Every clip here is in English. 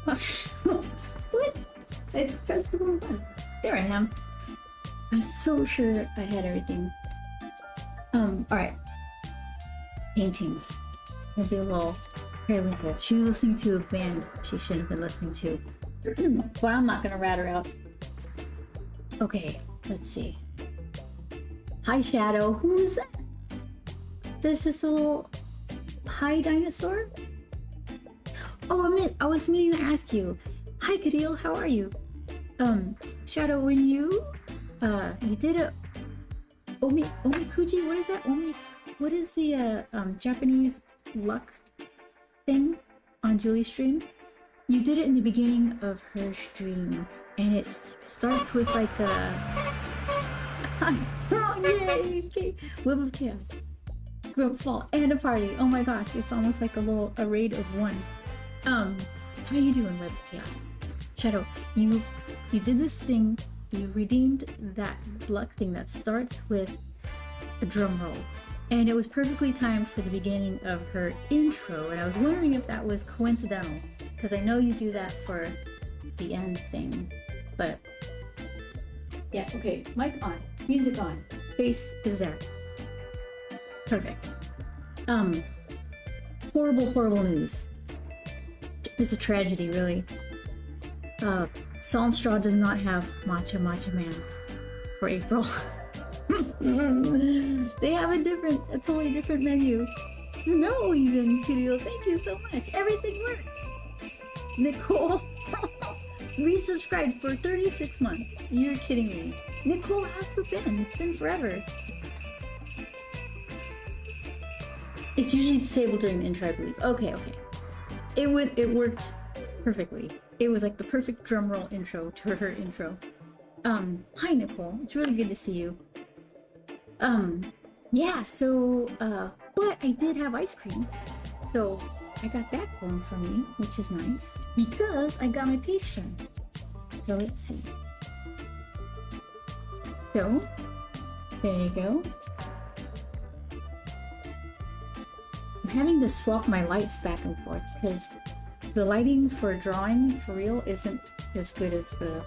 What? I pressed the wrong button. There I am. I'm so sure I had everything. Alright. Painting. Maybe a little Periwinkle. She was listening to a band she shouldn't have been listening to. But I'm not gonna rat her out. Okay, let's see. Hi, Shadow. Who is that? There's just a little hi dinosaur? Oh, I was meaning to ask you. Hi, Kadil, how are you? Shadow, when you did a omikuji, what is that? What is the Japanese luck thing on Julie's stream? You did it in the beginning of her stream, and it starts with like a oh yay! Okay. Web of Chaos, group fall, and a party. Oh my gosh, it's almost like a raid of one. How you doing, Web of Chaos? Shadow, you did this thing. You redeemed that luck thing that starts with a drum roll. And it was perfectly timed for the beginning of her intro, and I was wondering if that was coincidental, because I know you do that for the end thing, but yeah, okay, mic on, music on, bass is there. Perfect. Horrible news. It's a tragedy, really. Salt and Straw does not have Matcha Man for April. They have a totally different menu. No, even Kirill, thank you so much. Everything works. Nicole, resubscribed for 36 months. You're kidding me. Nicole, how's it been? It's been forever. It's usually disabled during the intro, I believe. Okay. It worked perfectly. It was like the perfect drum roll intro to her intro. Hi Nicole, it's really good to see you. Yeah, so, but I did have ice cream, so I got that going for me, which is nice, because I got my page done. So let's see. So, there you go. I'm having to swap my lights back and forth, because the lighting for drawing, for real, isn't as good as the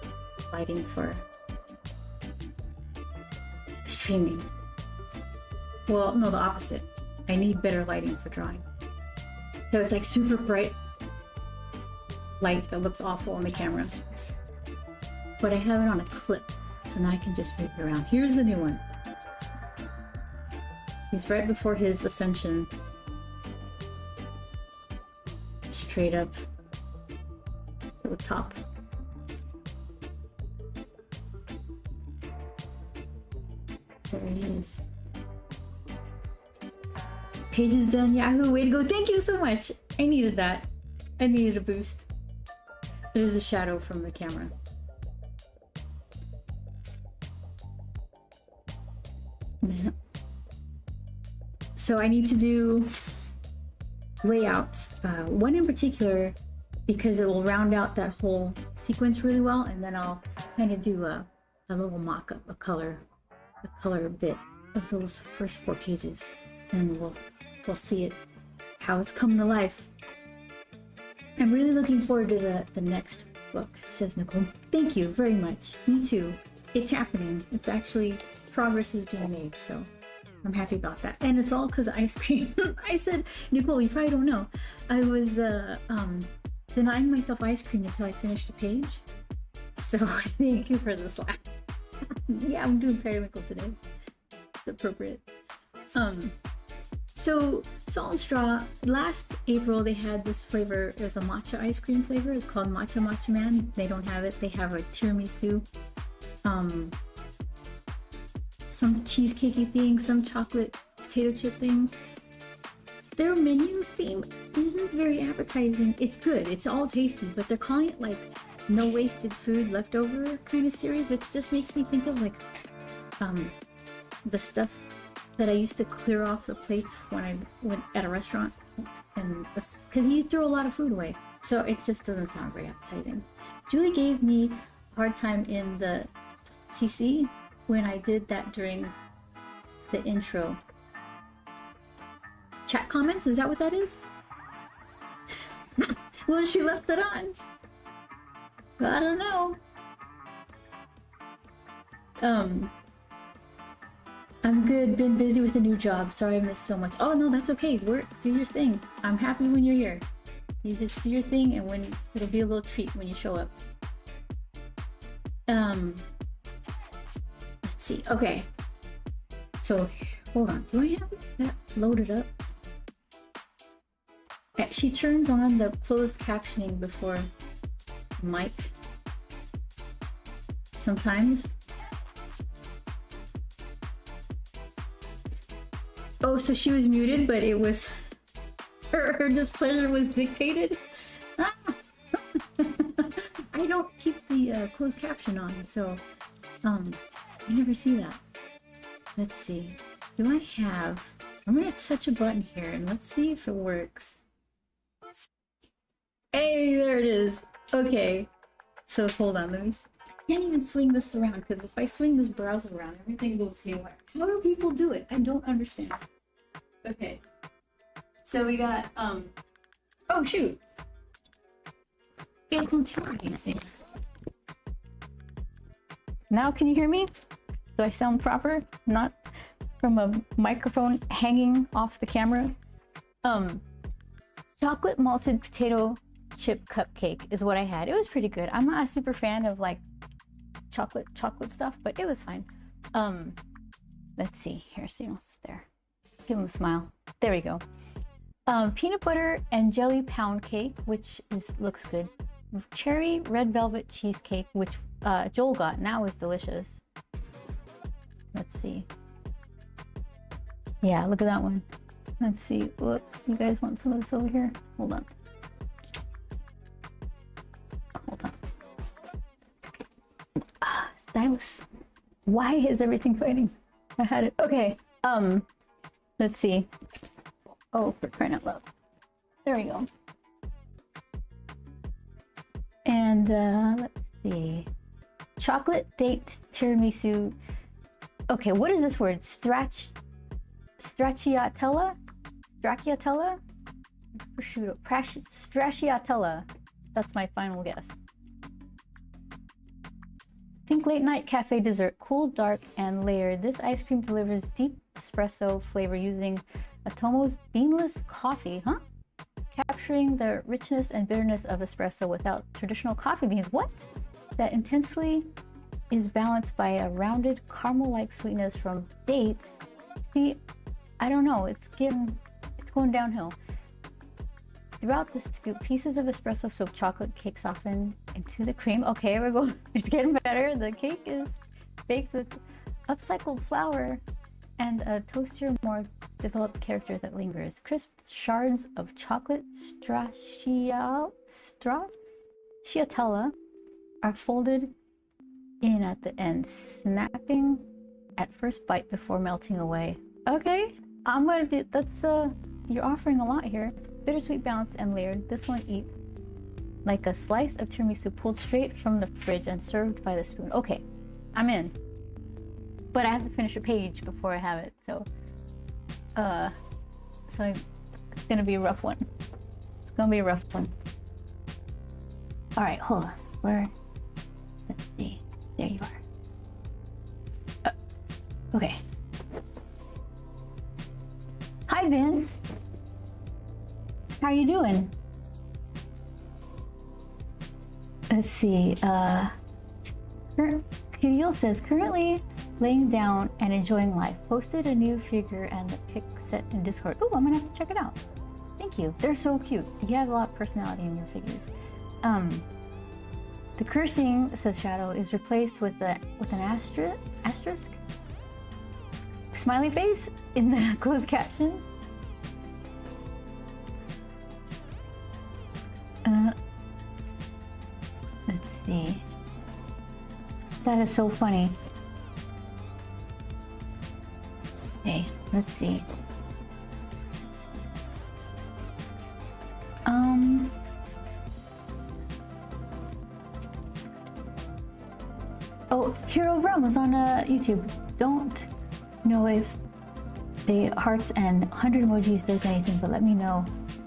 lighting for streaming. Well, no, the opposite. I need better lighting for drawing. So it's like super bright light that looks awful on the camera. But I have it on a clip, so now I can just move it around. Here's the new one. He's right before his ascension. Straight up to the top. There he is. Page is done. Yahoo! Way to go! Thank you so much! I needed that. I needed a boost. There's a shadow from the camera. So I need to do layouts. One in particular, because it will round out that whole sequence really well, and then I'll kind of do a little mock-up, a color bit of those first 4 pages, and we'll see it, how it's coming to life. I'm really looking forward to the next book, says Nicole. Thank you very much. Me too. It's happening. It's actually, progress is being made, so I'm happy about that. And it's all because of ice cream. I said, Nicole, you probably don't know, I was denying myself ice cream until I finished a page. So thank you for the slack. Yeah, I'm doing Periwinkle today. It's appropriate. So Salt and Straw, last April they had this flavor. There's a matcha ice cream flavor. It's called Matcha Man. They don't have it. They have a tiramisu, some cheesecakey thing, some chocolate potato chip thing. Their menu theme isn't very appetizing. It's good. It's all tasty, but they're calling it like no wasted food leftover kind of series, which just makes me think of like the stuff that I used to clear off the plates when I went at a restaurant, and because you throw a lot of food away, so it just doesn't sound very appetizing. Julie gave me a hard time in the CC when I did that during the intro. Chat comments, is that what that is? Well, she left it on. I don't know. I'm good. Been busy with a new job. Sorry I missed so much. Oh no, that's okay. Work. Do your thing. I'm happy when you're here. You just do your thing, and when it'll be a little treat when you show up. Let's see. Okay. So hold on. Do I have that loaded up? She turns on the closed captioning before mic. Sometimes. Oh, so she was muted, but it was her displeasure was dictated. Ah. I don't keep the closed caption on, so I never see that. Let's see. Do I have? I'm gonna touch a button here and let's see if it works. Hey, there it is. Okay. So hold on, let me. I can't even swing this around because if I swing this browser around, everything goes haywire. How do people do it? I don't understand. Okay. So we got oh shoot. Guys don't tell me these things. Now can you hear me? Do I sound proper? Not from a microphone hanging off the camera? Chocolate malted potato chip cupcake is what I had. It was pretty good. I'm not a super fan of like chocolate stuff, but it was fine. Let's see. Here, see what's there. Give him a smile. There we go. Peanut butter and jelly pound cake, which looks good. Cherry red velvet cheesecake, which Joel got. Now is delicious. Let's see. Yeah, look at that one. Let's see. Whoops. You guys want some of this over here? Hold on. Hold on. Ah, stylus. Why is everything fighting? I had it. Okay. Let's see. Oh, for crying out loud. There we go. And let's see. Chocolate date tiramisu. Okay, what is this word? Stracciatella? Stracciatella? Prosciutto. Stracciatella. That's my final guess. Pink late night cafe dessert. Cool, dark, and layered. This ice cream delivers deep espresso flavor using Atomo's beanless coffee. Huh? Capturing the richness and bitterness of espresso without traditional coffee beans. What? That intensely is balanced by a rounded caramel-like sweetness from dates. See, I don't know. It's going downhill. Throughout the scoop, pieces of espresso-soaked chocolate cake soften into the cream. Okay, we're going. It's getting better. The cake is baked with upcycled flour and a toastier, more developed character that lingers. Crisp shards of chocolate stracciatella are folded in at the end, snapping at first bite before melting away. Okay, I'm gonna do that's. You're offering a lot here. Bittersweet, balanced, and layered. This one eats like a slice of tiramisu pulled straight from the fridge and served by the spoon. Okay, I'm in. But I have to finish a page before I have it, so it's gonna be a rough one. It's gonna be a rough one. All right, hold on. Let's see. There you are. Okay. Hi, Vince. How you doing? Let's see. Kirill says currently laying down and enjoying life. Posted a new figure and the pic set in Discord. Oh, I'm gonna have to check it out. Thank you. They're so cute. You have a lot of personality in your figures. The cursing, says Shadow, is replaced with an asterisk smiley face in the closed caption. Let's see. That is so funny. Okay, let's see. Oh, Hero Realm is on YouTube. Don't know if the hearts and 100 emojis does anything, but let me know.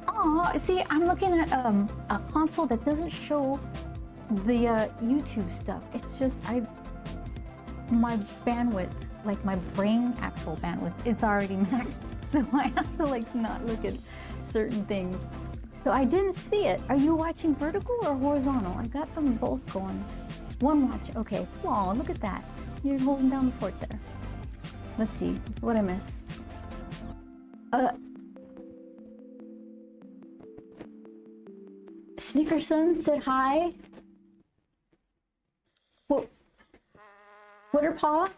Oh, see, I'm looking at a console that doesn't show the YouTube stuff, it's just my bandwidth, like my brain actual bandwidth, it's already maxed, so I have to like not look at certain things. So I didn't see it. Are you watching vertical or horizontal? I got them both going. One watch, okay. Oh, look at that. You're holding down the fort there. Let's see, what I miss. Snickerson said hi. Witterpaw.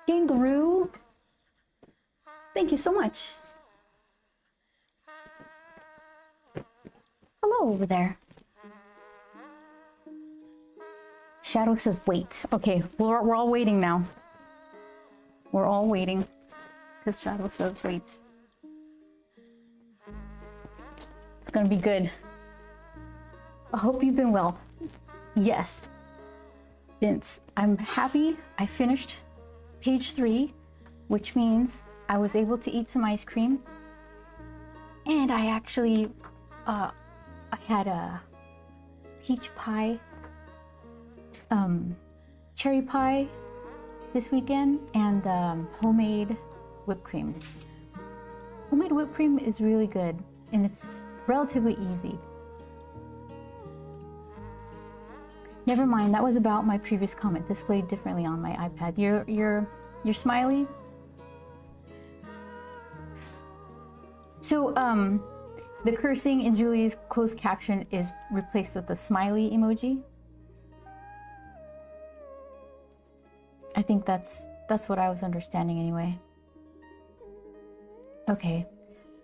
Kangaroo. Thank you so much. Hello over there. Shadow says wait. Okay, we're all waiting now. We're all waiting because Shadow says wait. It's gonna be good. I hope you've been well. Yes. Vince, I'm happy I finished page 3, which means I was able to eat some ice cream. And I actually, I had a peach pie, cherry pie this weekend, and homemade whipped cream. Homemade whipped cream is really good, and it's relatively easy. Never mind, that was about my previous comment, displayed differently on my iPad. You're smiley. So, the cursing in Julie's closed caption is replaced with a smiley emoji. I think that's what I was understanding anyway. Okay.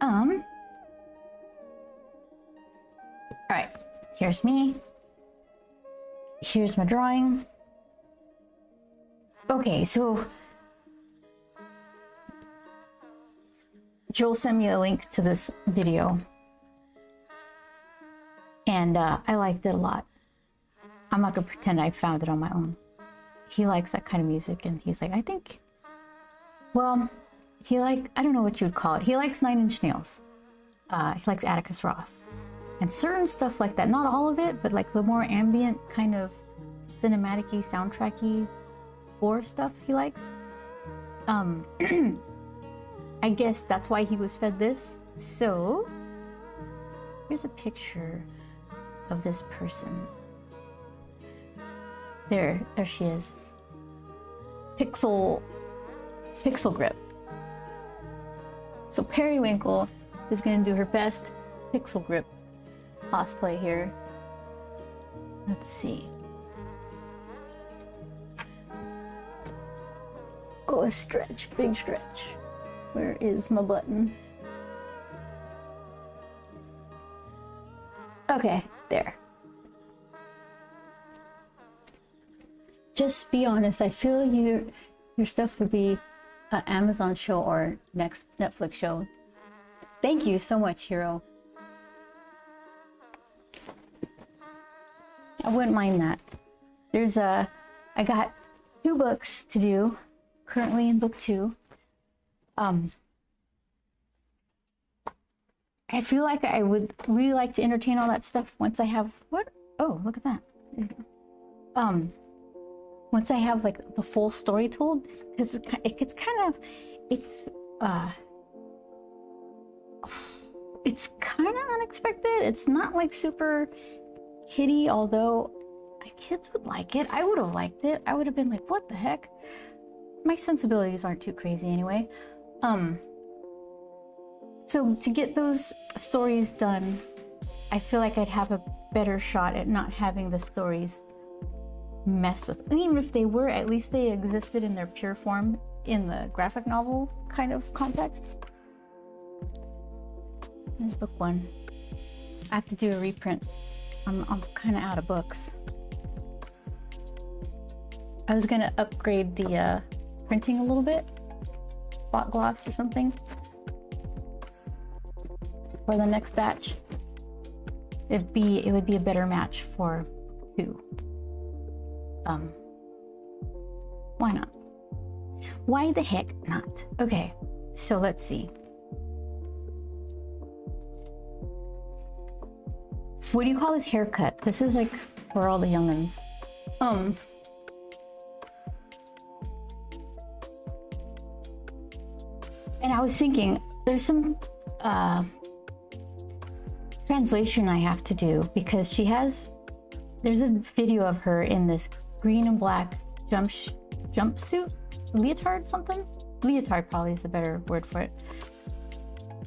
All right, here's me. Here's my drawing. Okay, so Joel sent me a link to this video, and I liked it a lot. I'm not gonna pretend I found it on my own. He likes that kind of music, and he's like, I think, well, I don't know what you would call it. He likes Nine Inch Nails. He likes Atticus Ross. And certain stuff like that, not all of it, but like the more ambient kind of cinematic-y, soundtrack-y score stuff he likes. I guess that's why he was fed this. So, here's a picture of this person. There she is. Pixel grip. So Periwinkle is gonna do her best pixel grip cosplay here. Let's see. Oh, a stretch, big stretch. Where is my button? Okay, there. Just be honest, I feel your stuff would be an Amazon show or next Netflix show. Thank you so much, Hero. I wouldn't mind that. I got 2 books to do, currently in book 2. I feel like I would really like to entertain all that stuff once I have, oh, look at that. Once I have like the full story told, because it gets kind of, it's kind of unexpected. It's not like super kiddie, although kids would like it. I would have liked it. I would have been like, what the heck? My sensibilities aren't too crazy anyway. So to get those stories done, I feel like I'd have a better shot at not having the stories messed with. And even if they were, at least they existed in their pure form in the graphic novel kind of context. Here's book 1. I have to do a reprint. I'm kind of out of books. I was gonna upgrade the printing a little bit, spot gloss or something, for the next batch. It would be a better match for 2. Why not? Why the heck not? Okay, so let's see. What do you call this haircut? This is like for all the youngins. And I was thinking, there's some translation I have to do because there's a video of her in this green and black jumpsuit, leotard something? Leotard probably is the better word for it.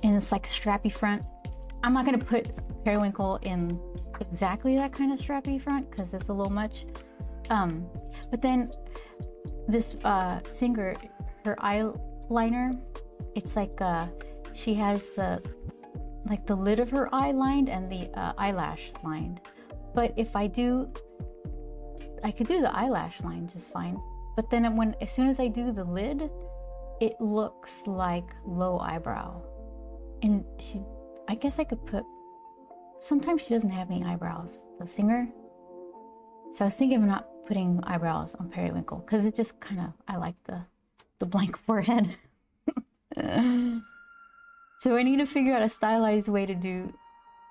And it's like a strappy front. I'm not gonna put Periwinkle in exactly that kind of strappy front because it's a little much. But then this singer, her eyeliner, it's like she has the lid of her eye lined and the eyelash lined. But if I could do the eyelash line just fine. But then as soon as I do the lid, it looks like low eyebrow. And I guess I could put, sometimes she doesn't have any eyebrows, the singer. So I was thinking of not putting eyebrows on Periwinkle because it just kind of, I like the blank forehead. So I need to figure out a stylized way to do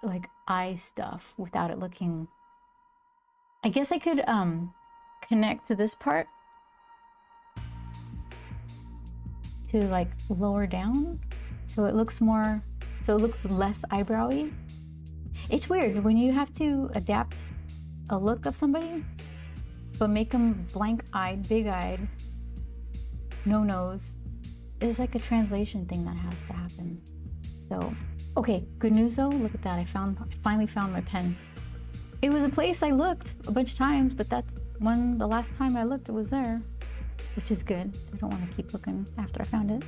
like eye stuff without it looking, I guess I could connect to this part to like lower down so it looks less eyebrowy. It's weird when you have to adapt a look of somebody but make them blank-eyed, big-eyed, no nose. It's like a translation thing that has to happen. So, okay, good news though, look at that, I finally found my pen. It was a place I looked a bunch of times, but that's the last time I looked it was there, which is good. I don't want to keep looking after I found it.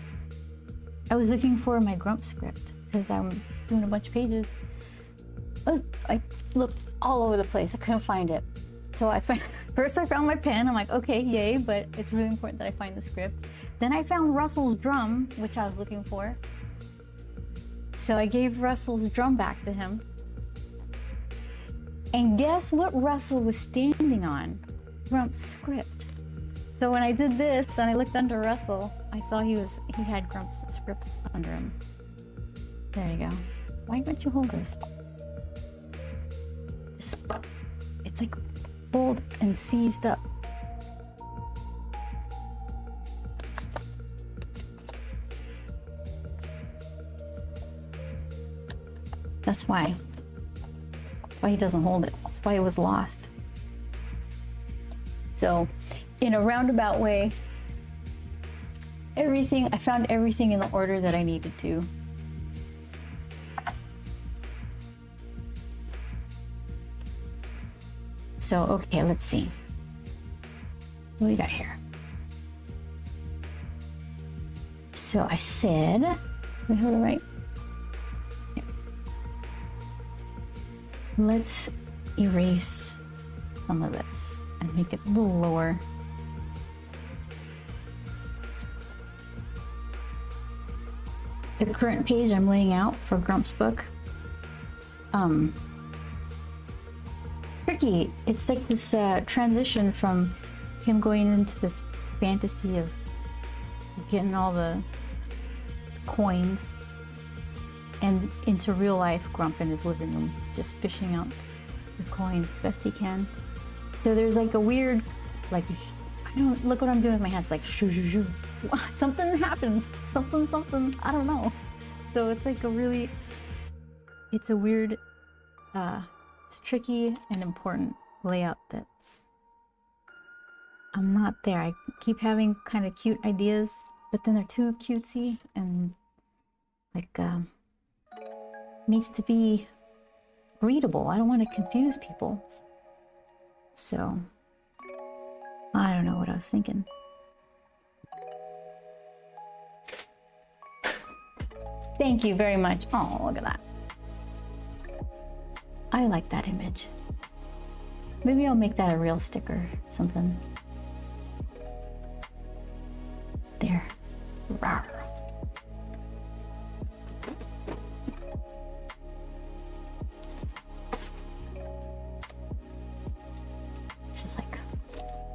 I was looking for my Grump script because I'm doing a bunch of pages. I looked all over the place, I couldn't find it. So first I found my pen, I'm like, okay, yay, but it's really important that I find the script. Then I found Russell's drum, which I was looking for. So I gave Russell's drum back to him. And guess what Russell was standing on? Grump's scripts. So when I did this and I looked under Russell, I saw he had Grump's scripts under him. There you go. Why don't you hold this? It's like pulled and seized up. That's why he doesn't hold it. That's why it was lost. So, in a roundabout way, I found everything in the order that I needed to. So, okay, let's see. What do we got here? So I said, we have it right. Let's erase some of this and make it a little lower. The current page I'm laying out for Grump's book, it's tricky. It's like this transition from him going into this fantasy of getting all the coins and into real life Grump in his living room, just fishing out the coins best he can. So there's like a weird, like, I don't look what I'm doing with my hands, like shoo shoo shoo. Something happens, something, I don't know. So it's like it's a weird, it's a tricky and important layout that's, I'm not there. I keep having kind of cute ideas, but then they're too cutesy and like, needs to be readable. I don't want to confuse people. So, I don't know what I was thinking. Thank you very much. Oh, look at that. I like that image. Maybe I'll make that a real sticker or something. There. Rawr.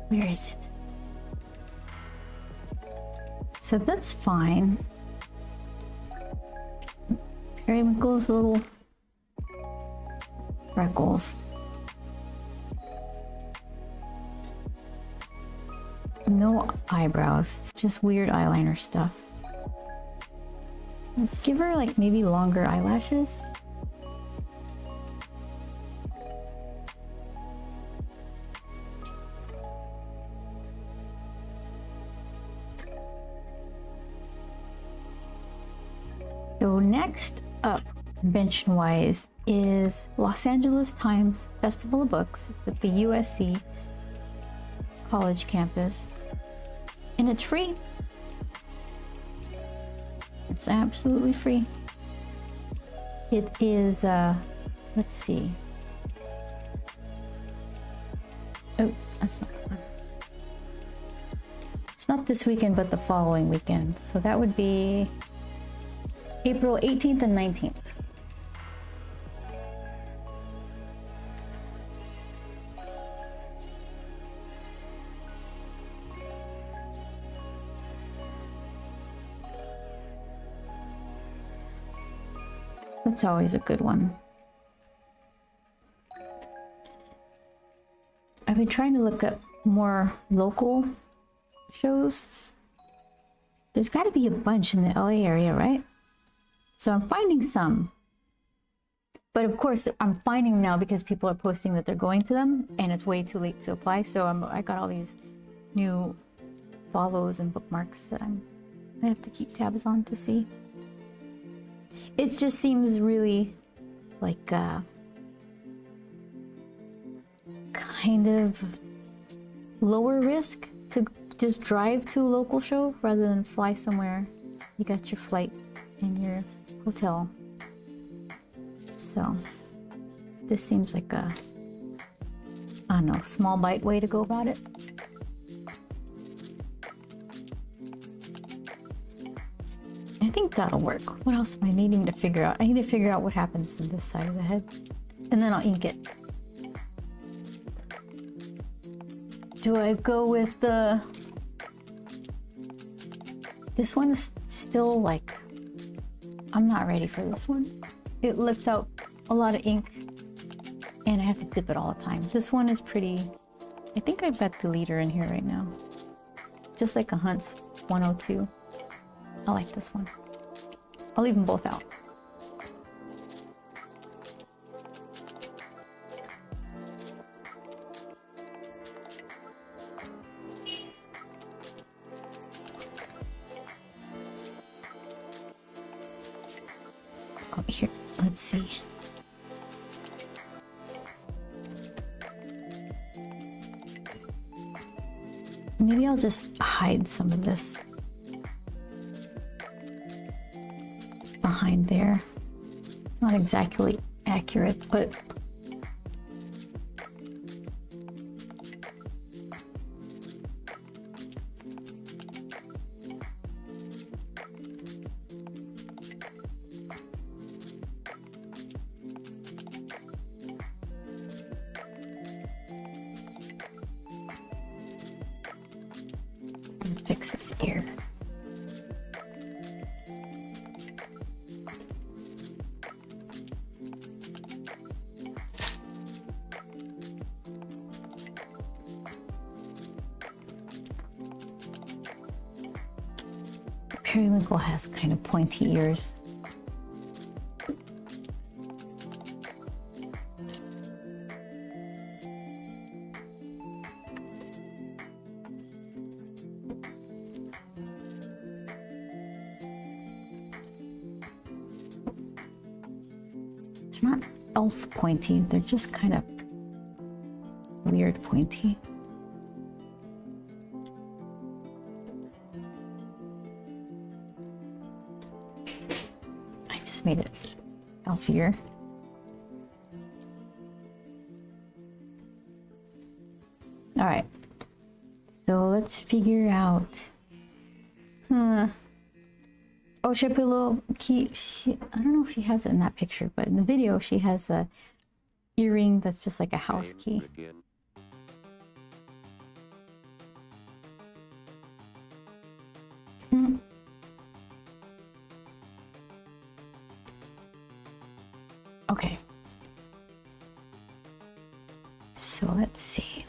Where is it? So that's fine. Periwinkle's little freckles. No eyebrows, just weird eyeliner stuff. Let's give her like maybe longer eyelashes. So next up, convention-wise, is Los Angeles Times Festival of Books. It's at the USC college campus, and it's free. It's absolutely free. It is, let's see. Oh, that's not the one. It's not this weekend, but the following weekend. So that would be April 18th and 19th. That's always a good one. I've been trying to look up more local shows. There's got to be a bunch in the LA area, right? So I'm finding some. But of course, I'm finding them now because people are posting that they're going to them, and it's way too late to apply. So I got all these new follows and bookmarks that I have to keep tabs on to see. It just seems really like kind of lower risk to just drive to a local show rather than fly somewhere. You got your flight and your hotel. So this seems like a, I don't know, small bite way to go about it. I think that'll work. What else am I needing to figure out? I need to figure out what happens in this side of the head, and then I'll ink it. Do I go with the... This one is still like... I'm not ready for this one. It lets out a lot of ink, and I have to dip it all the time. This one is pretty... I think I've got the leader in here right now. Just like a Hunt's 102. I like this one. I'll leave them both out. Oh, here, let's see. Maybe I'll just hide some of this behind there. Not exactly accurate, but fix this ear. Periwinkle has kind of pointy ears. They're not elf pointy, they're just kind of weird pointy. Made it elfier. All right, so let's figure out. Oh, should I put a little key? I don't know if she has it in that picture, but in the video she has a earring that's just like a house key. Okay. So let's see.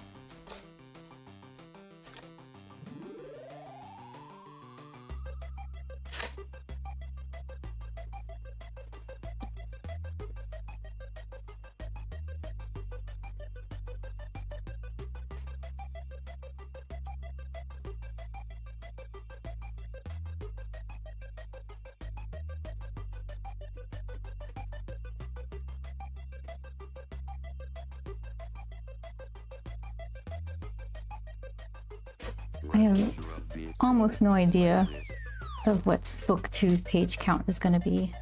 I have almost no idea of what book 2's page count is going to be.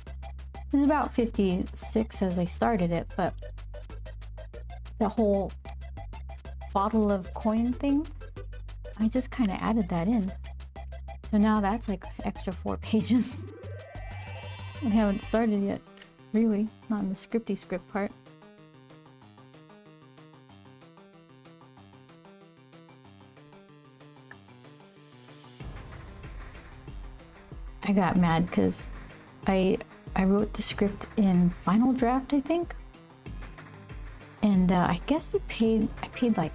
It's about 56 as I started it, but the whole bottle of coin thing, I just kind of added that in. So now that's like extra 4 pages. I haven't started yet, really, not in the scripty script part. I got mad because I wrote the script in Final Draft, I think, and I guess I paid like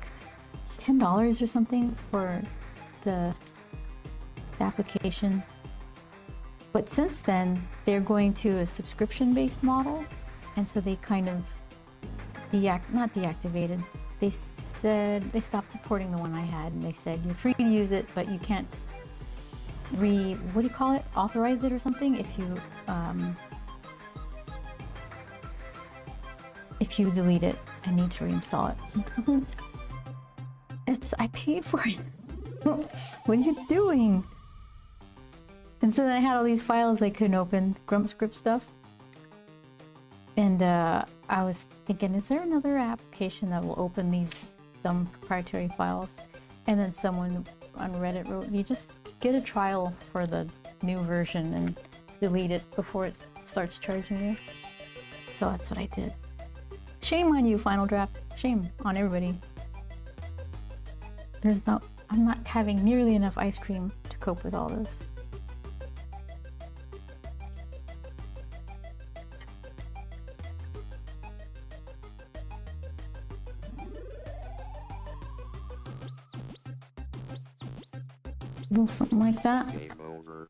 $10 or something for the application. But since then, they're going to a subscription-based model, and so they kind of not deactivated. They said they stopped supporting the one I had, and they said you're free to use it, but you can't authorize it or something if you delete it and need to reinstall it. I paid for it. What are you doing? And so then I had all these files I couldn't open, Grump script stuff. And I was thinking, is there another application that will open these dumb proprietary files? And then someone on Reddit wrote, you just get a trial for the new version and delete it before it starts charging you. So that's what I did. Shame on you, Final Draft. Shame on everybody. I'm not having nearly enough ice cream to cope with all this. A little something like that. Game over.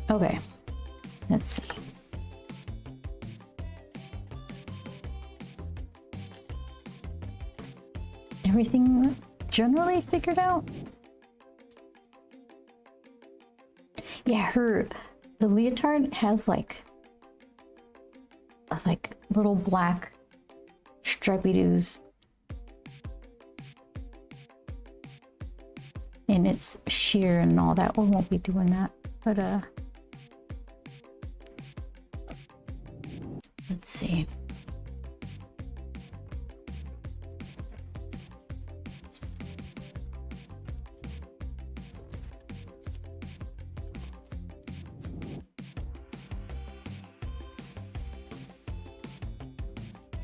Okay, let's see. Everything generally figured out? Yeah, the leotard has like little black stripy doos. And it's sheer and all that. We won't be doing that, but let's see.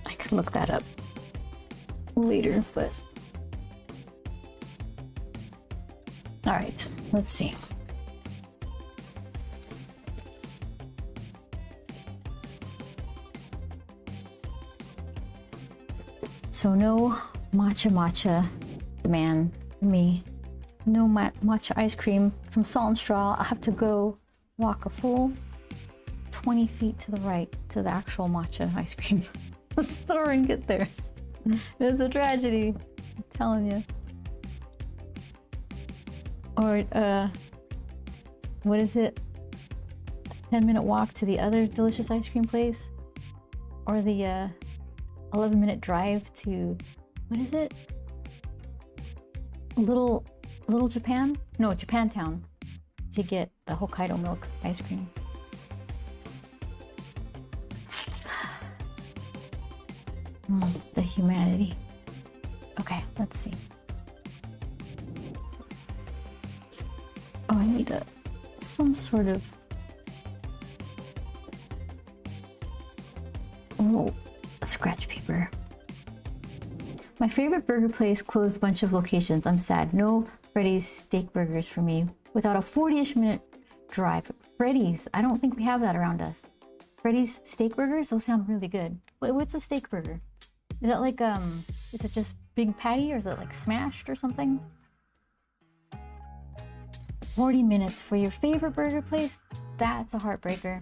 I could look that up later, but all right, let's see. So no matcha demand for me. No matcha ice cream from Salt and Straw. I have to go walk a full 20 feet to the right to the actual matcha ice cream store and get theirs. It's a tragedy, I'm telling you. Or what is it? 10-minute walk to the other delicious ice cream place, or the 11-minute drive to, what is it? Little Japan? No, Japantown, to get the Hokkaido milk ice cream. The humanity. Okay, let's see. Oh, I need some sort of scratch paper. My favorite burger place closed a bunch of locations. I'm sad. No Freddy's steak burgers for me without a 40-ish minute drive. Freddy's, I don't think we have that around us. Freddy's steak burgers, those sound really good. What's a steak burger? Is that like, is it just big patty, or is it like smashed or something? 40 minutes for your favorite burger place? That's a heartbreaker.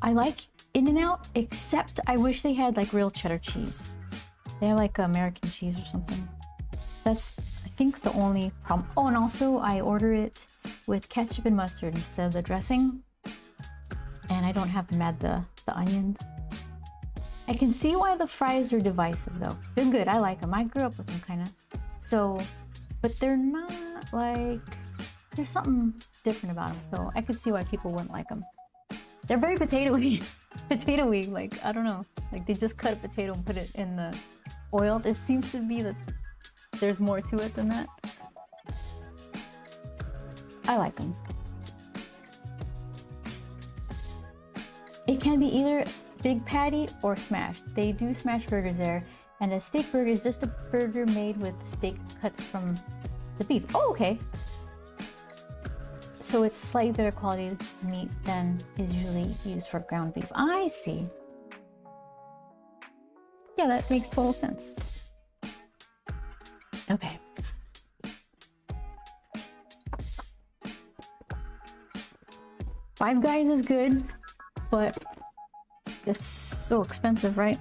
I like In-N-Out, except I wish they had like real cheddar cheese. They have like American cheese or something. That's think the only problem... Oh, and also I order it with ketchup and mustard instead of the dressing. And I don't have them add the onions. I can see why the fries are divisive though. They're good, I like them. I grew up with them kind of. So, but they're not like... There's something different about them. So I could see why people wouldn't like them. They're very potato-y. Potato-y, like, I don't know. Like they just cut a potato and put it in the oil. There seems to be that there's more to it than that. I like them. It can be either big patty or smashed. They do smash burgers there, and a steak burger is just a burger made with steak cuts from the beef. Oh, okay. So it's slightly better quality meat than is usually used for ground beef. I see. Yeah, that makes total sense. Okay. Five Guys is good, but it's so expensive, right?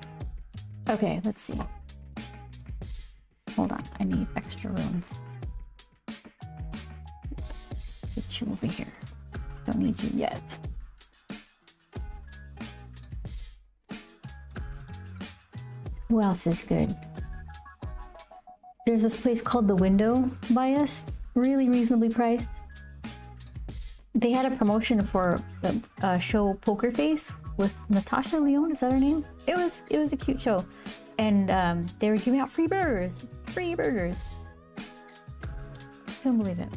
Okay, let's see. Hold on, I need extra room. Get you over here. Don't need you yet. Who else is good? There's this place called The Window by us, really reasonably priced. They had a promotion for the show Poker Face with Natasha Lyonne, is that her name? It was a cute show. And they were giving out free burgers. Free burgers. Couldn't believe it.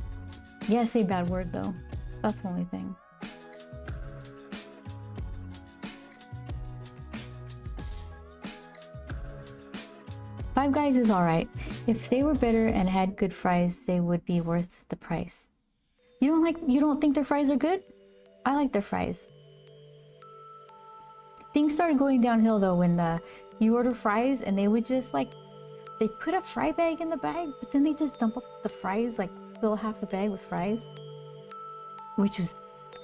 Yeah, say bad word though. That's the only thing. Five Guys is alright. If they were better and had good fries, they would be worth the price. You don't think their fries are good? I like their fries. Things started going downhill though when you order fries and they would just like, they put a fry bag in the bag, but then they just dump up the fries, like fill half the bag with fries. Which was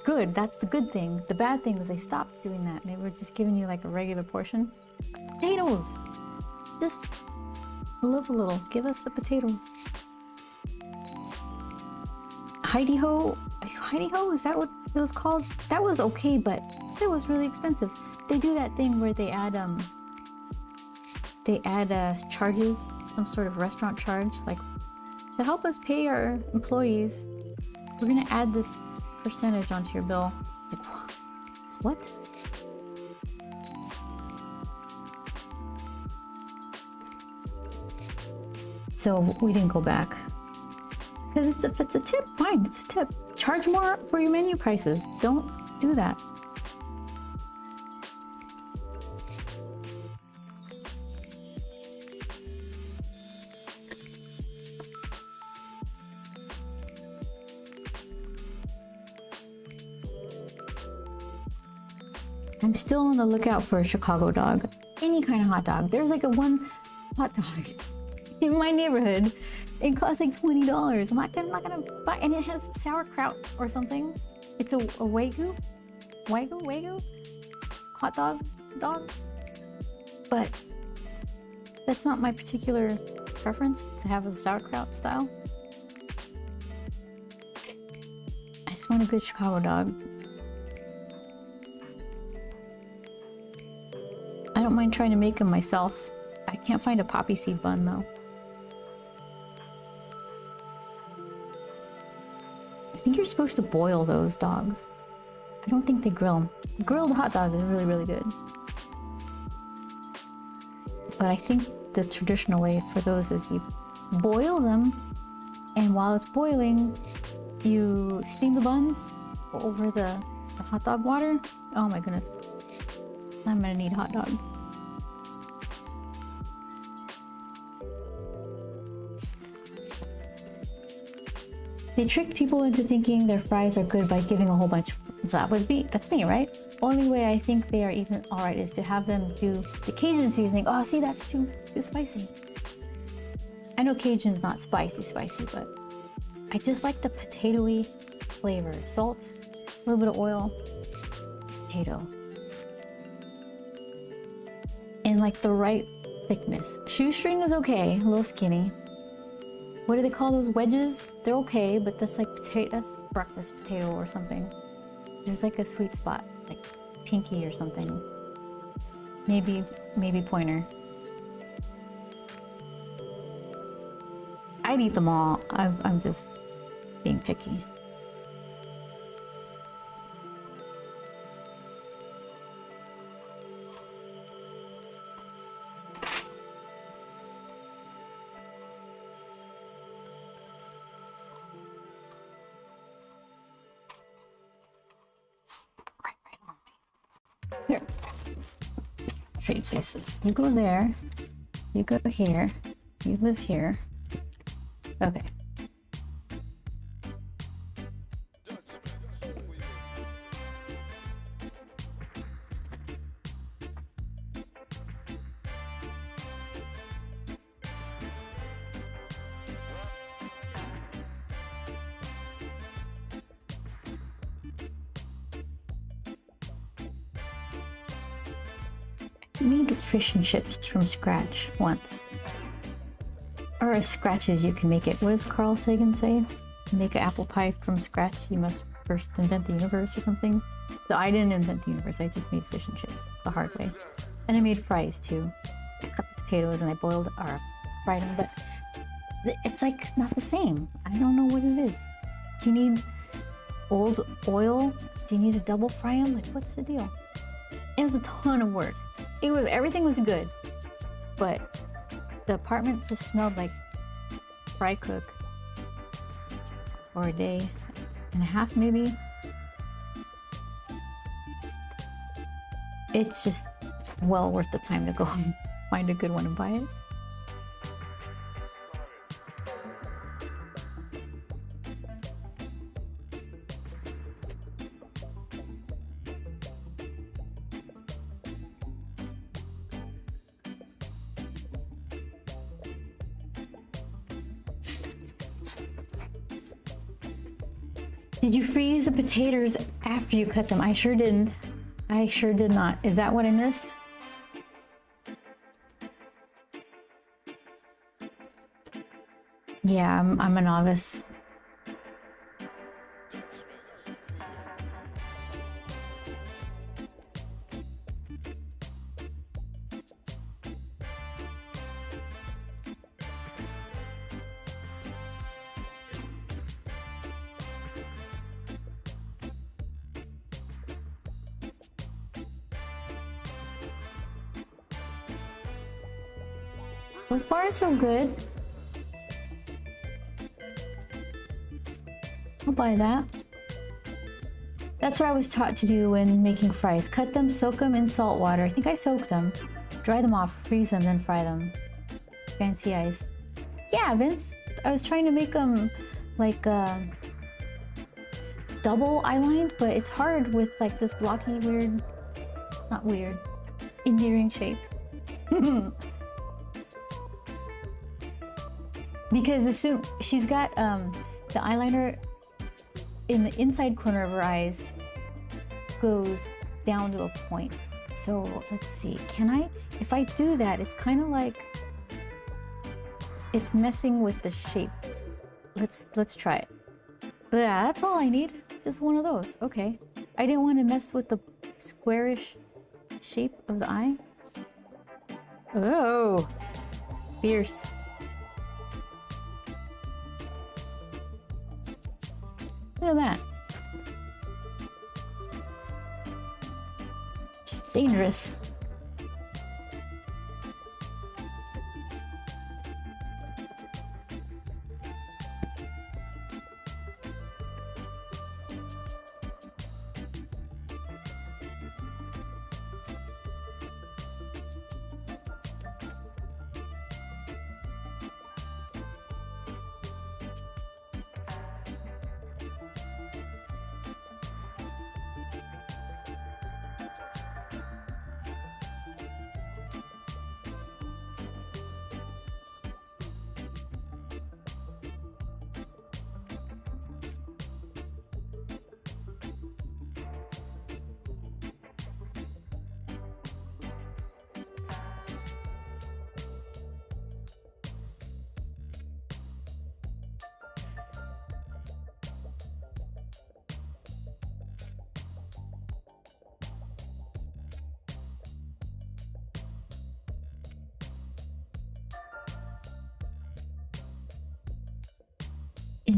good, that's the good thing. The bad thing was they stopped doing that and they were just giving you like a regular portion. Potatoes! Just live a little, give us the potatoes. Heidi Ho, is that what it was called? That was okay, but it was really expensive. They do that thing where they add charges, some sort of restaurant charge, like to help us pay our employees, we're gonna add this percentage onto your bill. Like, what? So we didn't go back. Because if it's a tip, fine, it's a tip. Charge more for your menu prices. Don't do that. I'm still on the lookout for a Chicago dog. Any kind of hot dog. There's like a one hot dog in my neighborhood. It costs like $20. I'm not gonna buy, and it has sauerkraut or something. It's a Wagyu hot dog. But that's not my particular preference to have a sauerkraut style. I just want a good Chicago dog. I don't mind trying to make them myself. I can't find a poppy seed bun though. I think you're supposed to boil those dogs. I don't think they grill them. Grilled hot dog is really, really good. But I think the traditional way for those is you boil them, and while it's boiling, you steam the buns over the hot dog water. Oh my goodness. I'm gonna need hot dog. They tricked people into thinking their fries are good by giving a whole bunch. That's me, right? Only way I think they are even alright is to have them do the Cajun seasoning. Oh, see, that's too spicy. I know Cajun's not spicy, but I just like the potatoey flavor. Salt, a little bit of oil, potato. And like the right thickness. Shoestring is okay, a little skinny. What do they call those wedges? They're okay, but that's like potato. That's breakfast potato or something. There's like a sweet spot, like pinky or something. Maybe pointer. I'd eat them all. I'm just being picky. Here. Trade places. You go there. You go here. You live here. Okay. I made fish and chips from scratch once. Or as scratch as you can make it. What does Carl Sagan say? To make an apple pie from scratch, you must first invent the universe or something. So I didn't invent the universe, I just made fish and chips the hard way. And I made fries too. I cut the potatoes and I boiled or fried them, but it's like not the same. I don't know what it is. Do you need old oil? Do you need to double fry them? Like, what's the deal? It was a ton of work. Everything was good, but the apartment just smelled like fry cook for a day and a half maybe. It's just well worth the time to go find a good one and buy it. Did you freeze the potatoes after you cut them? I sure didn't. I sure did not. Is that what I missed? Yeah, I'm a novice. So far, so good. I'll buy that. That's what I was taught to do when making fries. Cut them, soak them in salt water. I think I soaked them. Dry them off, freeze them, then fry them. Fancy eyes. Yeah, Vince. I was trying to make them like double eye-lined, but it's hard with like this blocky, weird, not weird, endearing shape. Because as soon she's got the eyeliner in the inside corner of her eyes goes down to a point. So let's see, can I, if I do that, it's kind of like it's messing with the shape. Let's try it. Yeah, that's all I need, just one of those. Okay, I didn't want to mess with the squarish shape of the eye. Oh, fierce. Look at that. Just dangerous.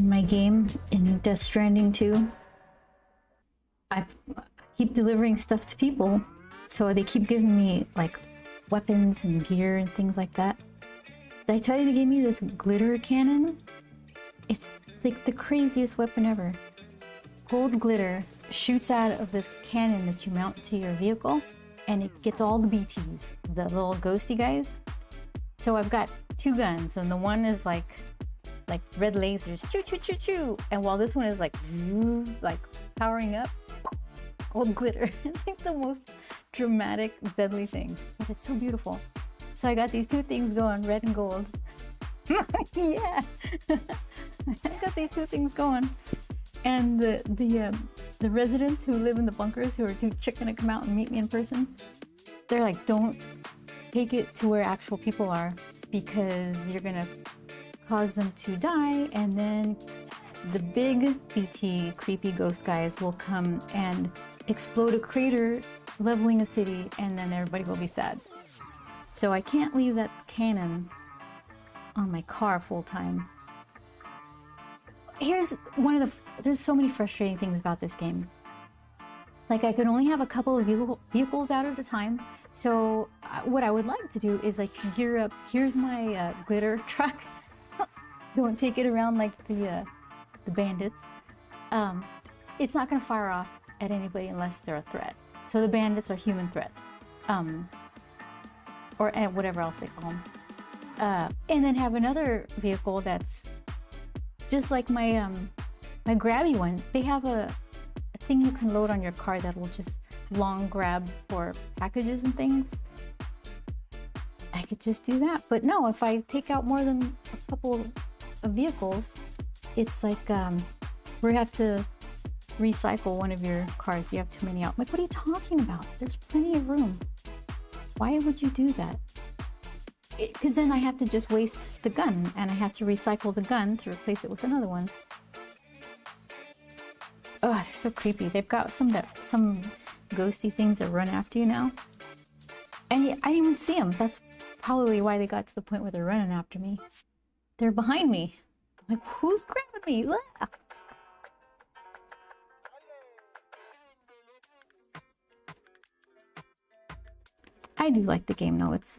in my game in Death Stranding 2, I keep delivering stuff to people, so they keep giving me like weapons and gear and things like that. Did I tell you they gave me this glitter cannon? It's like the craziest weapon ever. Gold glitter shoots out of this cannon that you mount to your vehicle, and it gets all the BTs, the little ghosty guys. So I've got 2 guns, and the one is like red lasers, choo choo choo choo, and while this one is like powering up, gold glitter. It's like the most dramatic, deadly thing, but it's so beautiful. So I got these 2 things going, red and gold. Yeah, I got these 2 things going, and the residents who live in the bunkers who are too chicken to come out and meet me in person, they're like, don't take it to where actual people are because you're gonna cause them to die, and then the big BT creepy ghost guys will come and explode a crater leveling a city, and then everybody will be sad. So I can't leave that cannon on my car full time. Here's one of there's so many frustrating things about this game. Like, I could only have a couple of vehicles out at a time. So what I would like to do is like gear up. Here's my glitter truck. Don't take it around like the bandits. It's not gonna fire off at anybody unless they're a threat. So the bandits are human threat, or whatever else they call them. And then have another vehicle that's just like my my grabby one. They have a thing you can load on your car that will just long grab for packages and things. I could just do that, but no, if I take out more than a couple of vehicles, it's like we have to recycle one of your cars. You have too many out. I'm like, what are you talking about? There's plenty of room. Why would you do that? Because then I have to just waste the gun, and I have to recycle the gun to replace it with another one. Oh, they're so creepy. They've got some ghosty things that run after you now. And I didn't even see them. That's probably why they got to the point where they're running after me. They're behind me. I'm like, who's grabbing me? Ah! I do like the game though. It's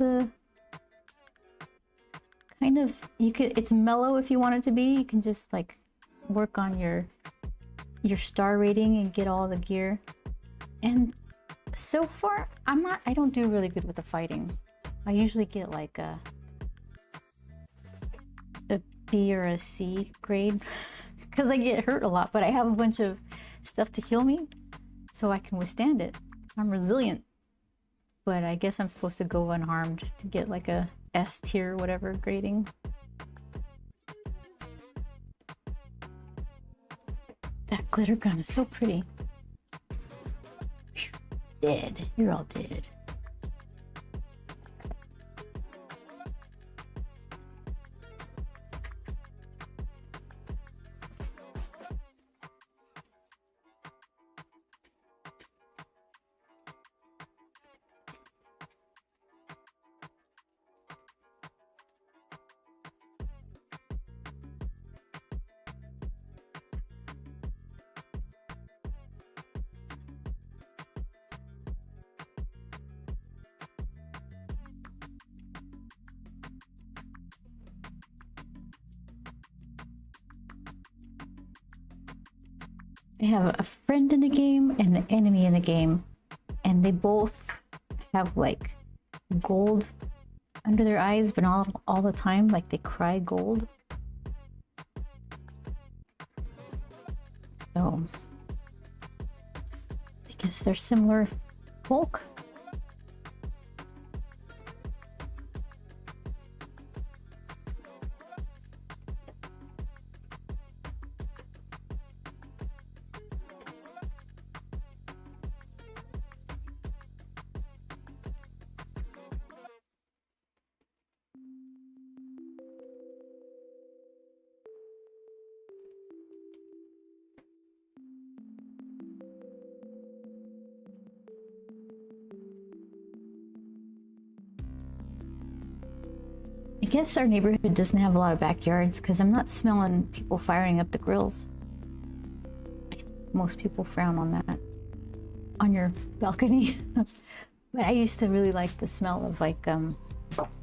kind of, it's mellow if you want it to be. You can just like work on your star rating and get all the gear. And so far, I don't do really good with the fighting. I usually get like a B or a C grade because I get hurt a lot, but I have a bunch of stuff to heal me so I can withstand it. I'm resilient. But I guess I'm supposed to go unharmed to get like a S tier whatever grading. That glitter gun is so pretty. Phew, dead. You're all dead. I have a friend in the game and an enemy in the game, and they both have like gold under their eyes, but all the time, like they cry gold. So I guess they're similar folk. guess our neighborhood doesn't have a lot of backyards because I'm not smelling people firing up the grills. Most people frown on that, on your balcony. But I used to really like the smell of like,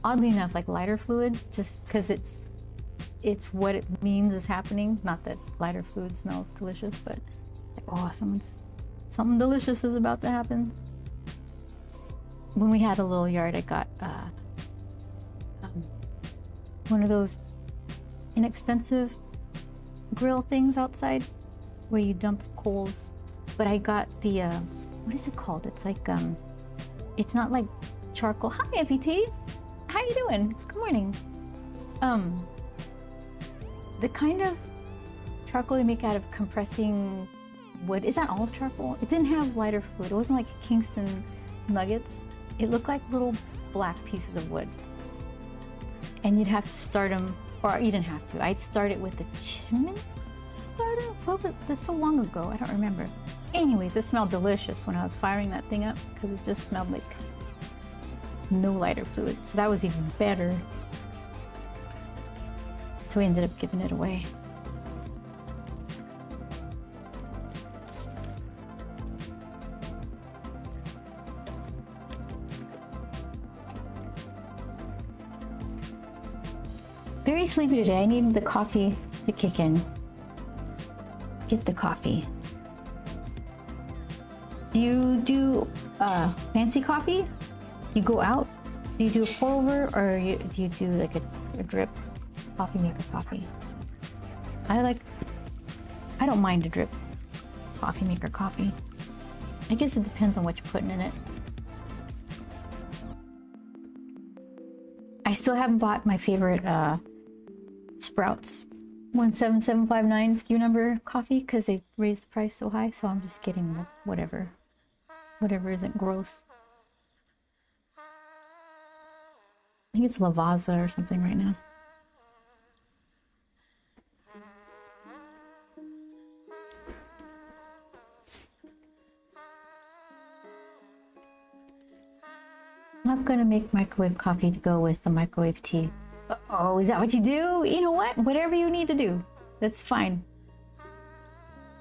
oddly enough, like lighter fluid, just because it's what it means is happening. Not that lighter fluid smells delicious, but like, oh, something delicious is about to happen. When we had a little yard, I got one of those inexpensive grill things outside where you dump coals. But I got the, what is it called? It's like, it's not like charcoal. Hi, MPT. How you doing? Good morning. The kind of charcoal you make out of compressing wood, is that all charcoal? It didn't have lighter fluid. It wasn't like Kingston nuggets. It looked like little black pieces of wood. And you'd have to start them, or you didn't have to. I'd start it with a chimney starter. Well, that's so long ago, I don't remember. Anyways, it smelled delicious when I was firing that thing up because it just smelled like no lighter fluid. So that was even better. So we ended up giving it away. Very sleepy today. I need the coffee to kick in. Get the coffee. Do you do fancy coffee? You go out? Do you do a pour over, or do you do like a drip coffee maker coffee? I don't mind a drip coffee maker coffee. I guess it depends on what you're putting in it. I still haven't bought my favorite Sprouts 17759 SKU number coffee because they raised the price so high, so I'm just getting whatever isn't gross. I think it's Lavazza or something right now. I'm not gonna make microwave coffee to go with the microwave tea. Oh, is that what you do? You know what? Whatever you need to do, that's fine.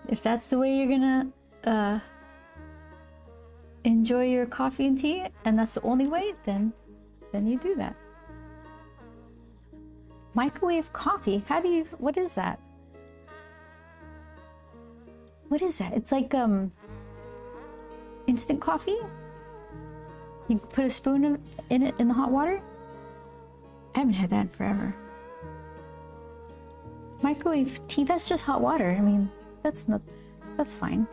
If that's the way you're gonna enjoy your coffee and tea, and that's the only way, then you do that. Microwave coffee? How do you? What is that? What is that? It's like instant coffee. You put a spoon in it in the hot water. I haven't had that in forever. Microwave tea, that's just hot water. I mean, that's fine.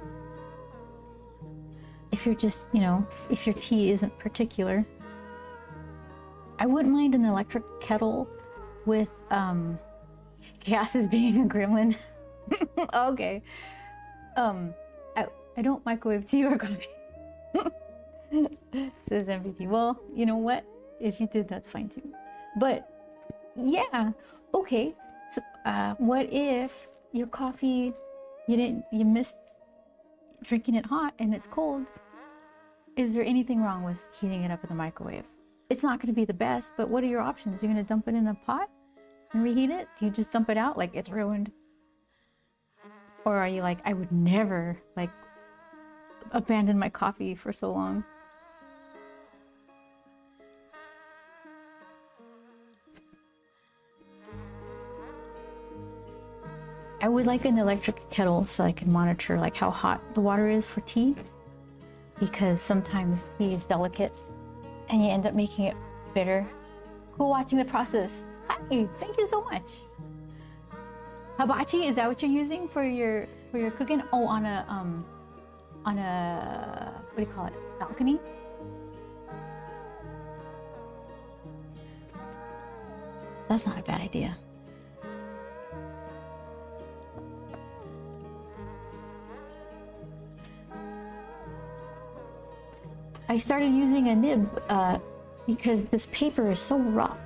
If you're just, if your tea isn't particular. I wouldn't mind an electric kettle with, gas is being a gremlin. Okay. I don't microwave tea or coffee. Says MVT. Well, you know what? If you did, that's fine too. But yeah, okay. So what if your coffee, you missed drinking it hot and it's cold? Is there anything wrong with heating it up in the microwave? It's not going to be the best, but what are your options? You're going to dump it in a pot and reheat it? Do you just dump it out like it's ruined? Or are you like, I would never abandon my coffee for so long? I would like an electric kettle so I can monitor how hot the water is for tea, because sometimes tea is delicate and you end up making it bitter. Cool watching the process. Hi, thank you so much. Hibachi, is that what you're using for your cooking? Oh, on a what do you call it? Balcony? That's not a bad idea. I started using a nib because this paper is so rough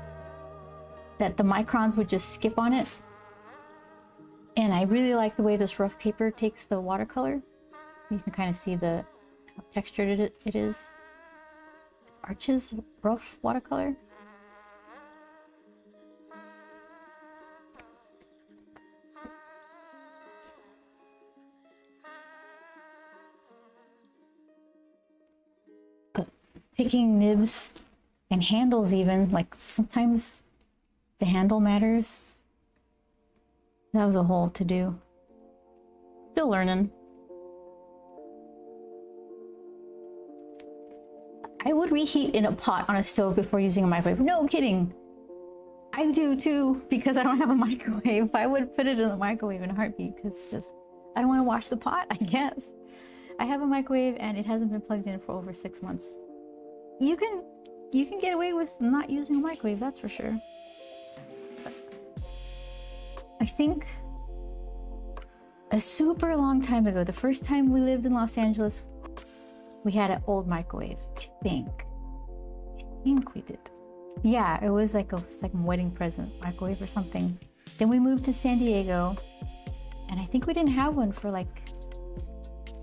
that the microns would just skip on it. And I really like the way this rough paper takes the watercolor. You can kind of see how textured it is. It's Arches rough watercolor. picking nibs and handles even. Like sometimes the handle matters. That was a whole to-do. Still learning. I would reheat in a pot on a stove before using a microwave. No kidding. I do too, because I don't have a microwave. I would put it in the microwave in a heartbeat because just, I don't want to wash the pot, I guess. I have a microwave and it hasn't been plugged in for over 6 months. You can get away with not using a microwave, that's for sure. But I think a super long time ago, the first time we lived in Los Angeles, we had an old microwave. I think we did. Yeah, it was like a wedding present microwave or something. Then we moved to San Diego, and I think we didn't have one for like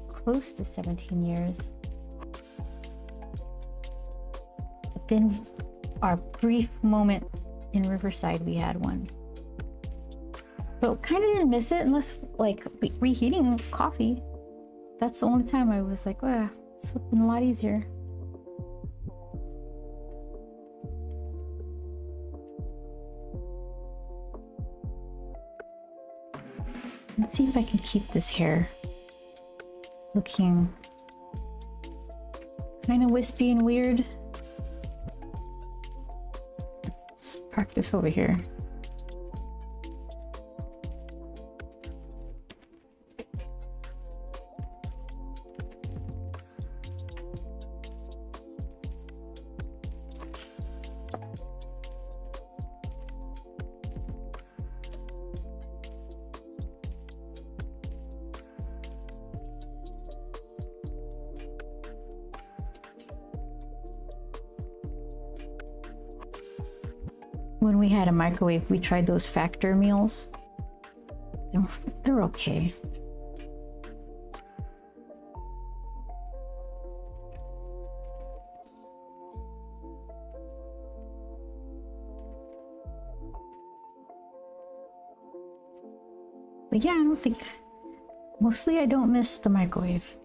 close to 17 years. But then our brief moment in Riverside, we had one. But kind of didn't miss it unless like reheating coffee. That's the only time I was like, wow, this would have been a lot easier. Let's see if I can keep this hair looking kind of wispy and weird. Let's park this over here. When we had a microwave, we tried those factor meals. They're okay. But yeah, I don't think, mostly I don't miss the microwave.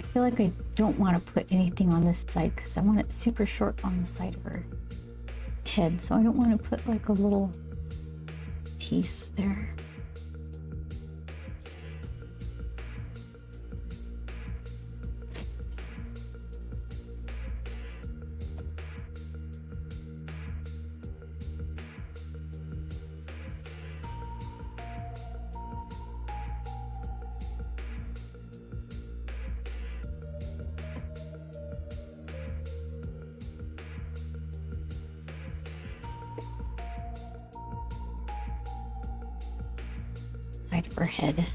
I feel like I don't want to put anything on this side because I want it super short on the side of her head. So I don't want to put like a little piece there. Side of her head.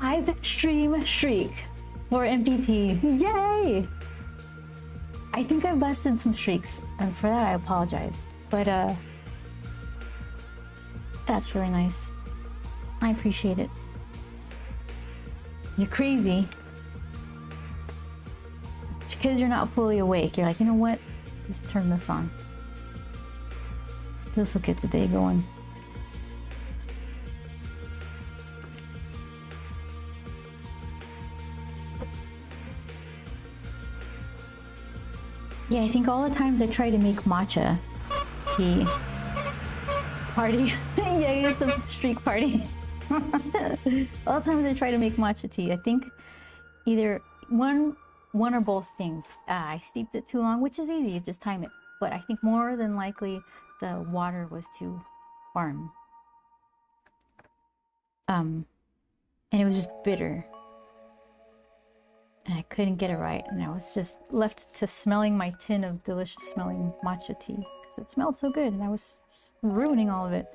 Live stream streak for MPT. Yay! I think I busted some streaks, and for that I apologize. But that's really nice. I appreciate it. You're crazy. Because you're not fully awake, you're like, you know what? Just turn this on. This will get the day going. Yeah, I think all the times I try to make matcha tea party. Yeah, it's a streak party. All the times I try to make matcha tea, I think either one or both things. I steeped it too long, which is easy, you just time it. But I think more than likely the water was too warm. And it was just bitter. And I couldn't get it right, and I was just left to smelling my tin of delicious smelling matcha tea because it smelled so good, and I was ruining all of it.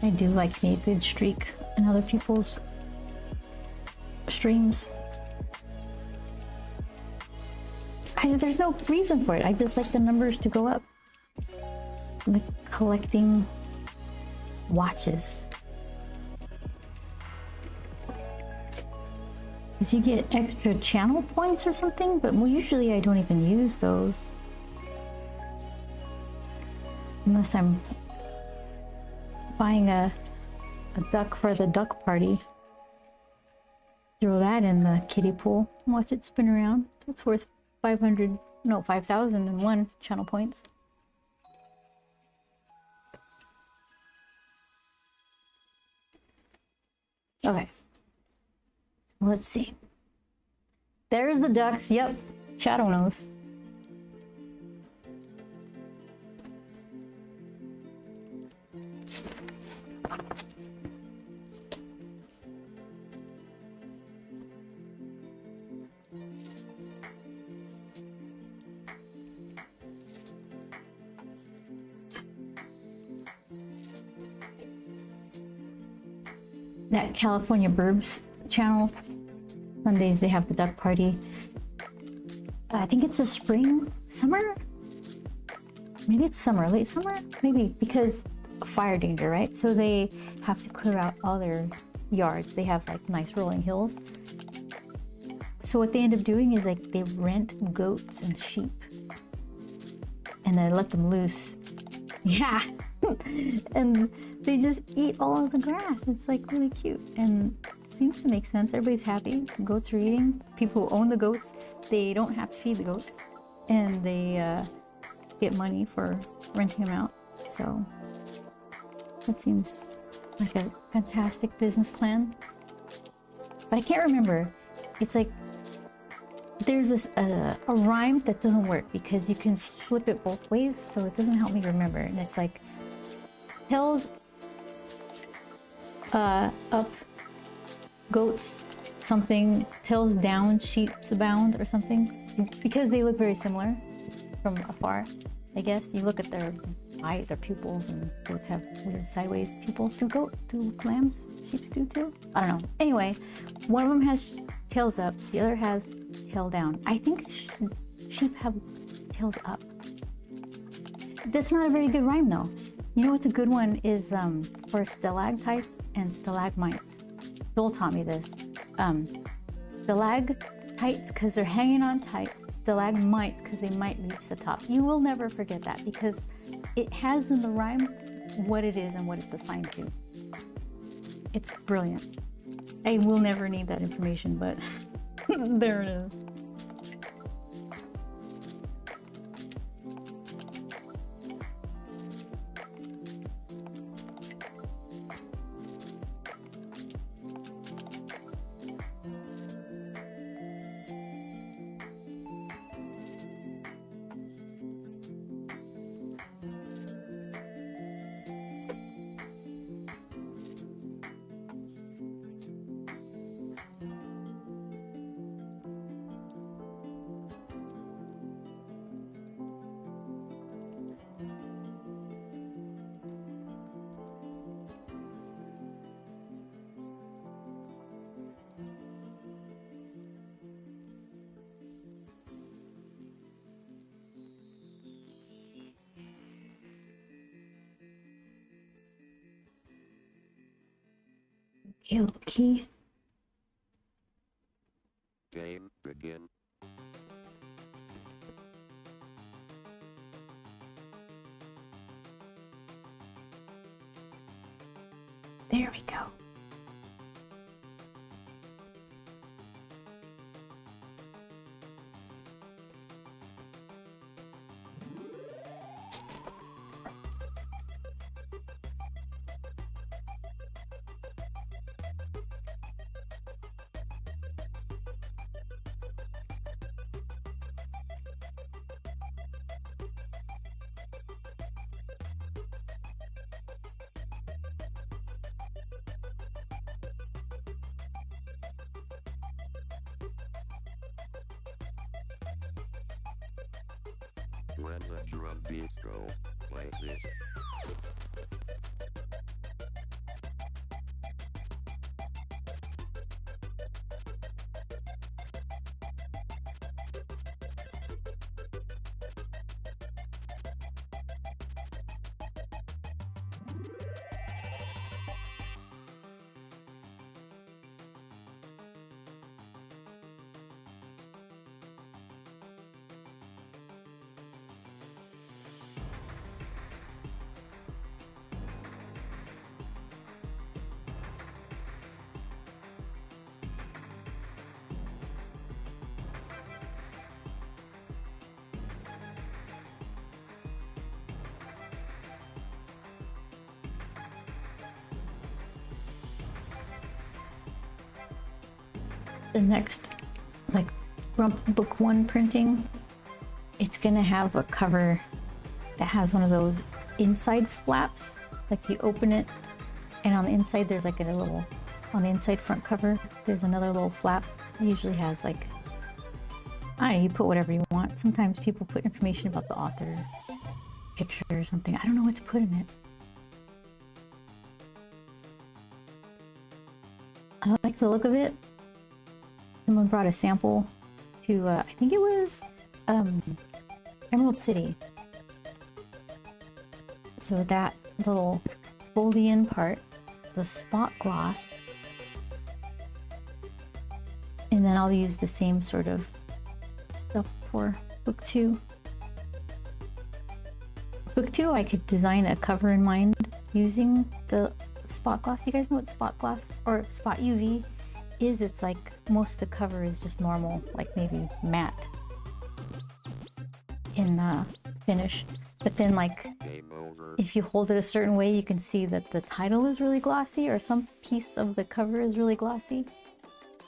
I do like to be a good streak in other people's streams. There's no reason for it. I just like the numbers to go up. Like collecting watches. Because you get extra channel points or something, but usually I don't even use those. Unless I'm buying a duck for the duck party. Throw that in the kiddie pool and watch it spin around. That's worth 5,001 channel points. Okay. Let's see. There's the ducks. Yep. Shadow knows. That California Burbs channel. Sundays they have the duck party. I think it's the spring, summer? Maybe it's summer, late summer? Maybe, because of fire danger, right? So they have to clear out all their yards. They have like nice rolling hills. So what they end up doing is like they rent goats and sheep and they let them loose. Yeah. And they just eat all of the grass. It's like really cute and seems to make sense. Everybody's happy. Goats are eating. People who own the goats, they don't have to feed the goats, and they get money for renting them out. So that seems like a fantastic business plan. But I can't remember. It's like there's this a rhyme that doesn't work because you can flip it both ways, so it doesn't help me remember. And it's like tails up, goats something, tails down, sheep's abound or something, because they look very similar from afar. I guess you look at their eye, their pupils, and goats have weird sideways pupils. Do lambs, sheep do too? I don't know. Anyway, one of them has tails up, the other has tail down. I think sheep have tails up. That's not a very good rhyme though. You know what's a good one is for stalactites and stalagmites. Joel taught me this. Stalactites because they're hanging on tight, stalagmites because they might reach the top. You will never forget that because it has in the rhyme what it is and what it's assigned to. It's brilliant. I will never need that information, but there it is. Okay, little key. Game begin. There we go. When the drum beats go, play this. The next, like, Rump Book 1 printing, it's gonna have a cover that has one of those inside flaps. Like, you open it, and on the inside there's like a little, on the inside front cover, there's another little flap. It usually has like, I don't know, you put whatever you want. Sometimes people put information about the author, picture or something. I don't know what to put in it. I like the look of it. Someone brought a sample to, I think it was Emerald City. So that little foldy-in part, the spot gloss, and then I'll use the same sort of stuff for book 2. Book 2, I could design a cover in mind using the spot gloss. You guys know what spot gloss or spot UV is? It's like most of the cover is just normal, like maybe matte in finish, but then like if you hold it a certain way, you can see that the title is really glossy or some piece of the cover is really glossy.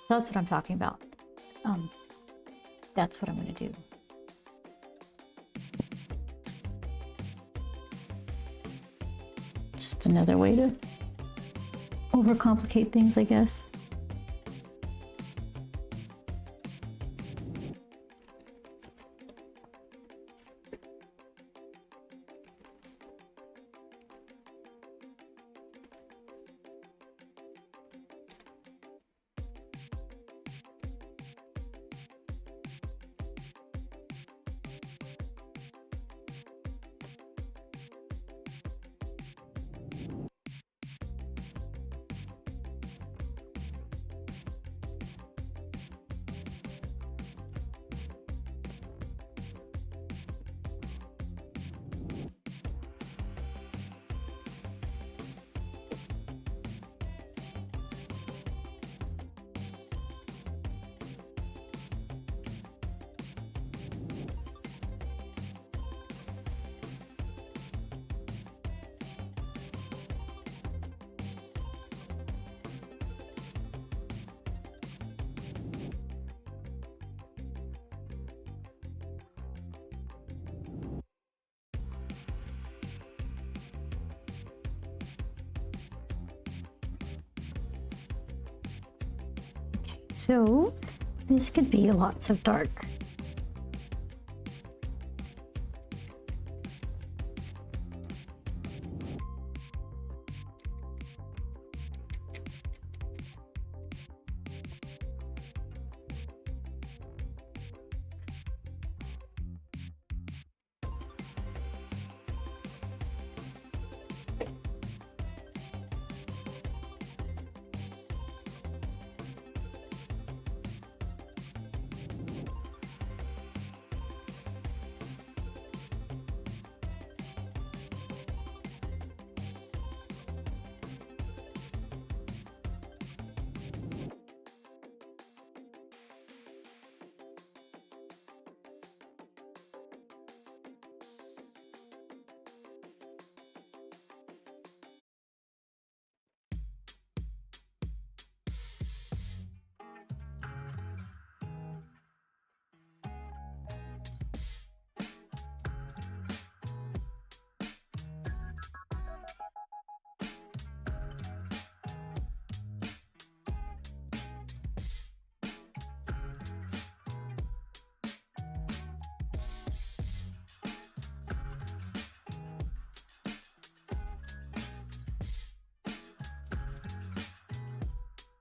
So that's what I'm talking about. That's what I'm going to do. Just another way to overcomplicate things, I guess. So this could be lots of dark.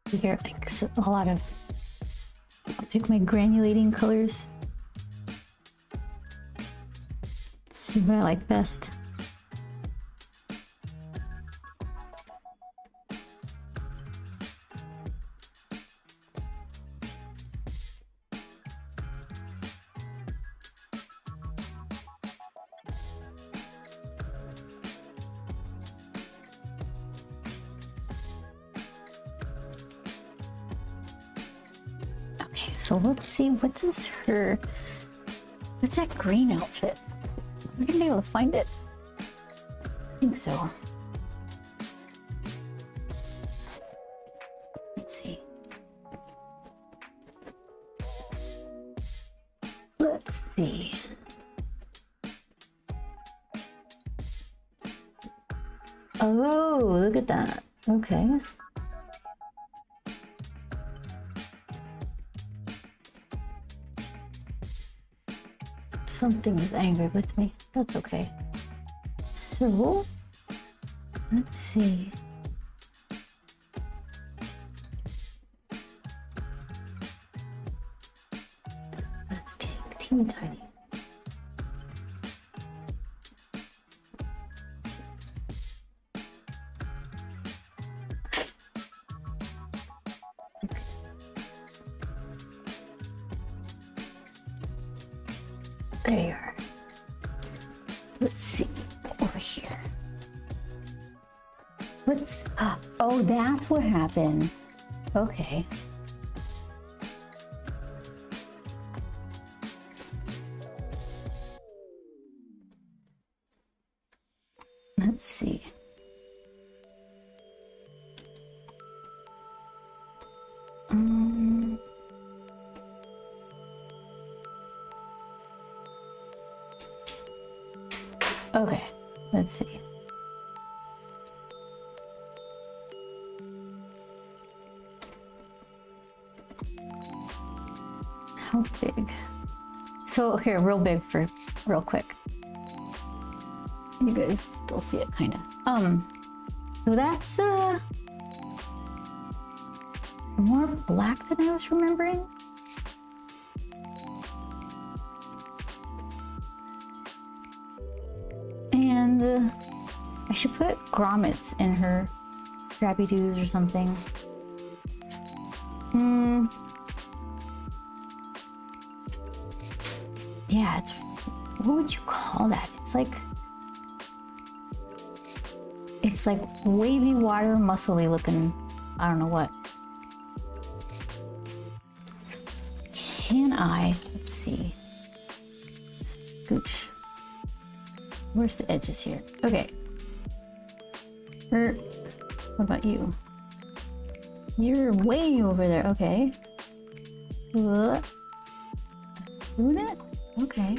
Figure like a lot of. I'll pick my granulating colors. See what I like best. Okay, so let's see, what's that green outfit? Am I gonna be able to find it? I think so. Let's see. Let's see. Oh, look at that. Okay. Something's angry with me. That's okay. So, let's see. Let's take teeny tiny. There you are. Let's see over here. What's, oh, that's what happened. Okay. Let's see. Okay, let's see. How big? So here, real big for real quick. You guys still see it, kind of. So that's more black than I was remembering. And I should put grommets in her Scrappy Doos or something. Yeah, it's, what would you call that? It's like wavy water, muscly looking, I don't know what. Can I, let's see, scooch. Where's the edges here? Okay. What about you? You're way over there, okay. Doing it? Okay.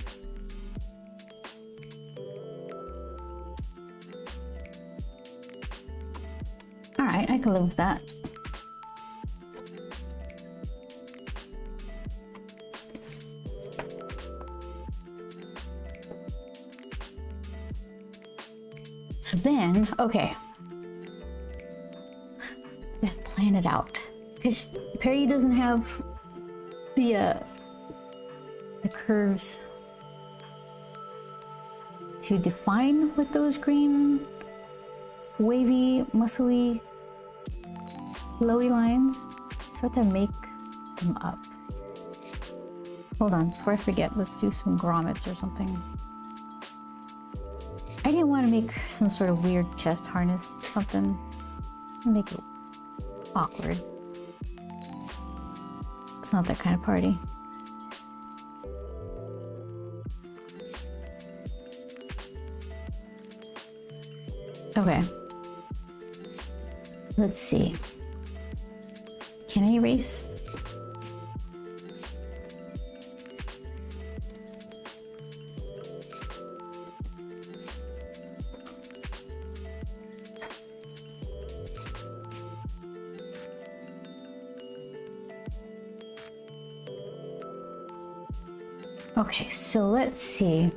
Alright, I can live with that. So then, okay. Let's plan it out. Because Perry doesn't have the curves to define with those green, wavy, muscly, flowy lines. So I have to make them up. Hold on, before I forget, let's do some grommets or something. I didn't want to make some sort of weird chest harness, something. Make it awkward. It's not that kind of party. Okay. Let's see. Can I erase? Okay, so let's see.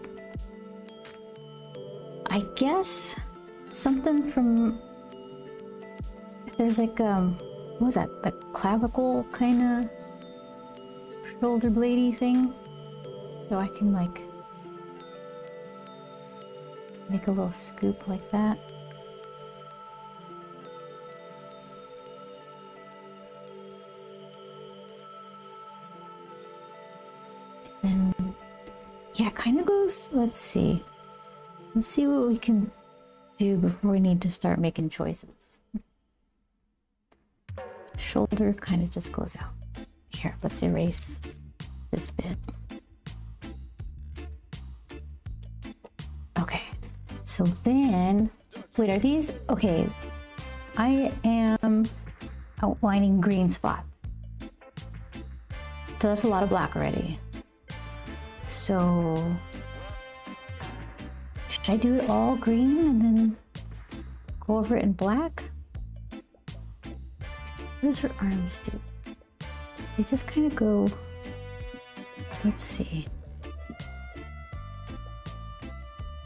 I guess something from, there's like what was that? The clavicle kind of shoulder bladey thing. So I can like make a little scoop like that. And yeah, it kind of goes, let's see what we can do before we need to start making choices. Shoulder kind of just goes out. Here, let's erase this bit. Okay, so then, wait, are these, okay, I am outlining green spots. So that's a lot of black already. So, should I do it all green and then go over it in black? What does her arms do? They just kind of go, let's see.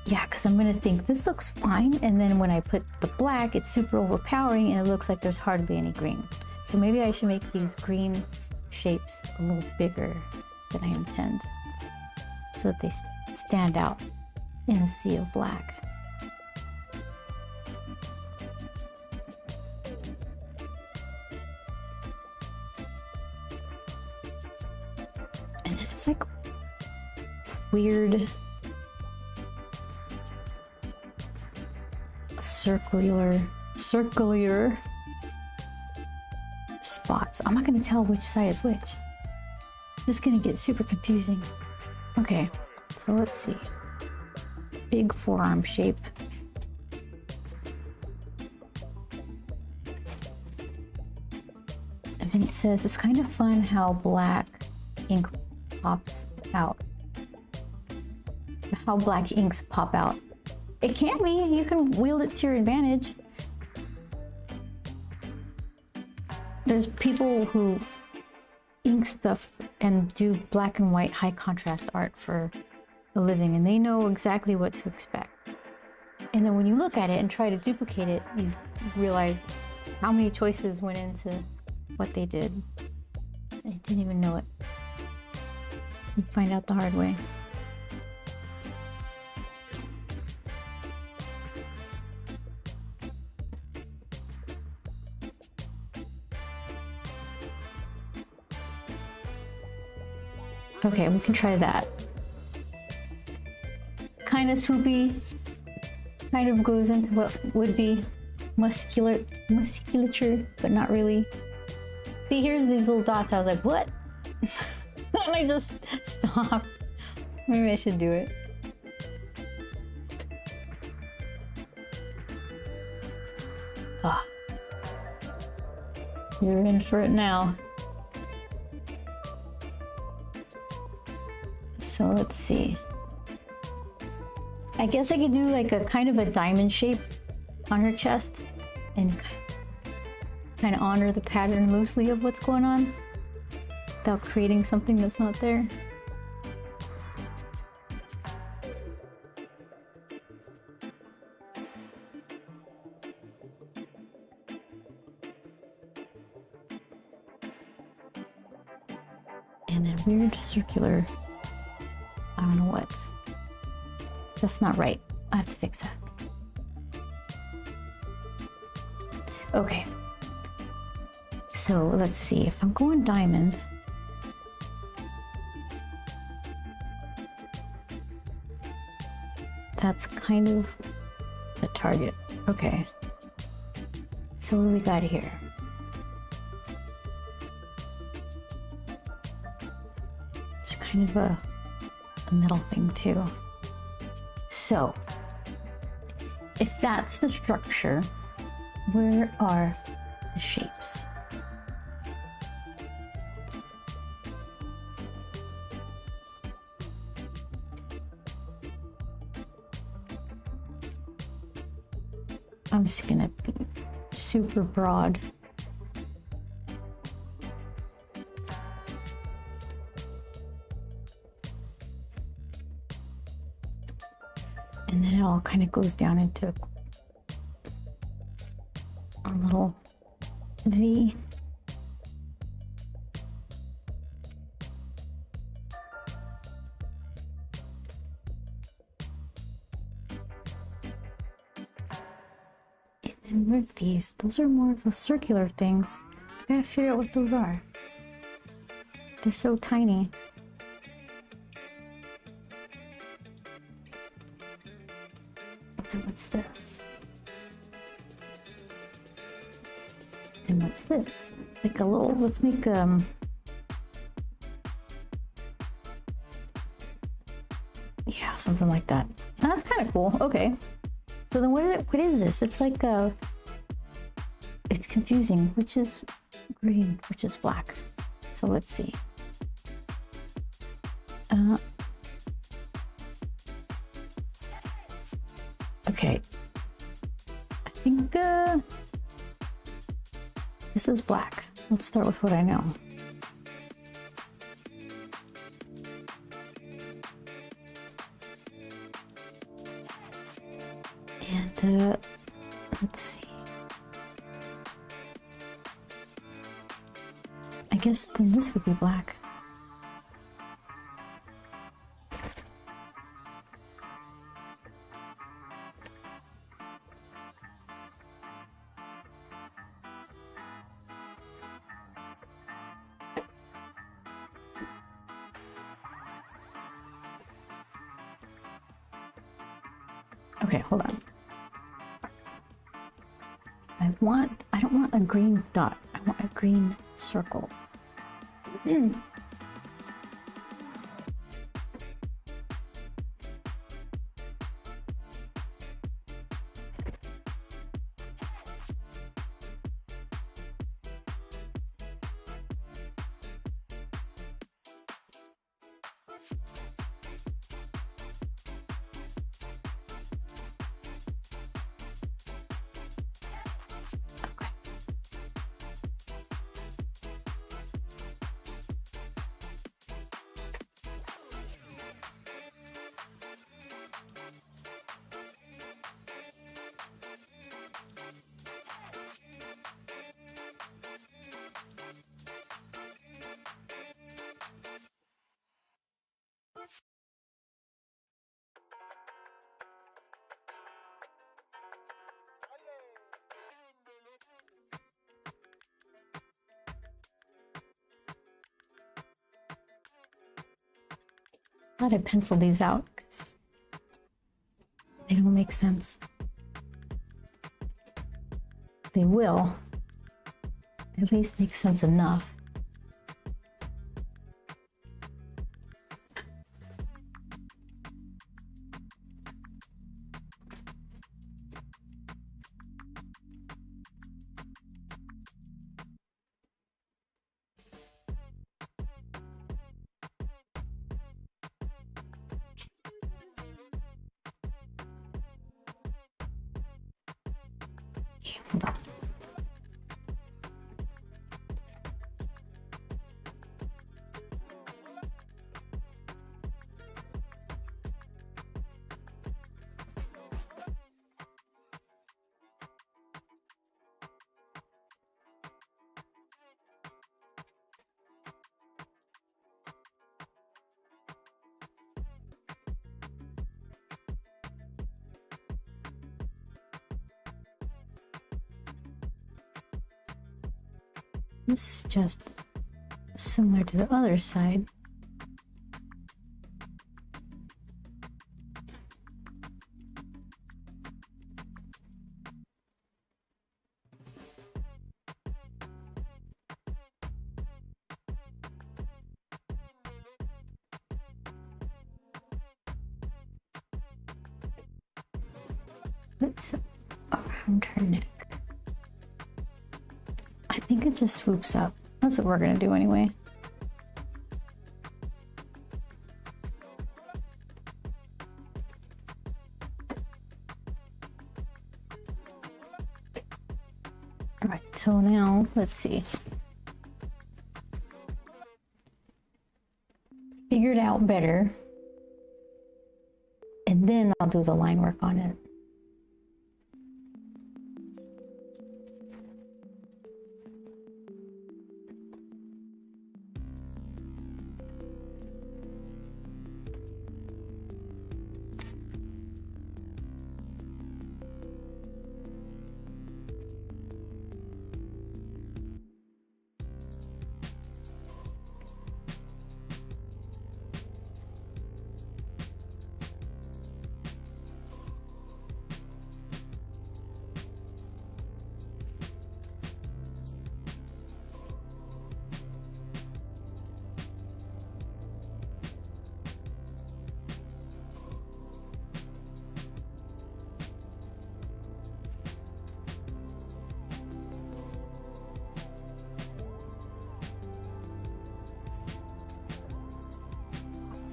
Yeah, because I'm gonna think this looks fine, and then when I put the black, it's super overpowering and it looks like there's hardly any green. So maybe I should make these green shapes a little bigger than I intend, so that they stand out in a sea of black. And then it's like weird circular spots. I'm not going to tell which side is which. This is going to get super confusing. Okay, so let's see. Big forearm shape. And then it says it's kind of fun how black ink pops out. How black inks pop out. It can be. You can wield it to your advantage. There's people who ink stuff and do black and white high contrast art for a living, and they know exactly what to expect. And then when you look at it and try to duplicate it, you realize how many choices went into what they did. I didn't even know it. You find out the hard way. Okay, we can try that. Kind of swoopy, kind of goes into what would be musculature, but not really. See, here's these little dots. I was like, what? And I just stopped. Maybe I should do it. Ah, you're in for it now. So let's see. I guess I could do like a kind of a diamond shape on her chest and kind of honor the pattern loosely of what's going on without creating something that's not there. And then weird circular, I don't know what's. That's not right. I have to fix that. Okay. So let's see. If I'm going diamond, that's kind of the target. Okay. So what do we got here? It's kind of a middle thing too. So, if that's the structure, where are the shapes? I'm just gonna be super broad. And then it all kind of goes down into a little V. And what are these? Those are more of those circular things. I gotta figure out what those are. They're so tiny. And what's this? And what's this? Like a little, let's make yeah, something like that. That's kind of cool. Okay. So then what is this? It's like it's confusing. Which is green, which is black. So let's see. Okay. I think this is black. Let's start with what I know. And let's see. I guess then this would be black. Okay, hold on. I don't want a green dot. I want a green circle. Glad I penciled these out because they don't make sense. They will at least make sense enough. Okay, hold on. This is just similar to the other side. What's around her neck? I think it just swoops up. That's what we're gonna do anyway. All right, so now let's see. Figure it out better. And then I'll do the line work on it.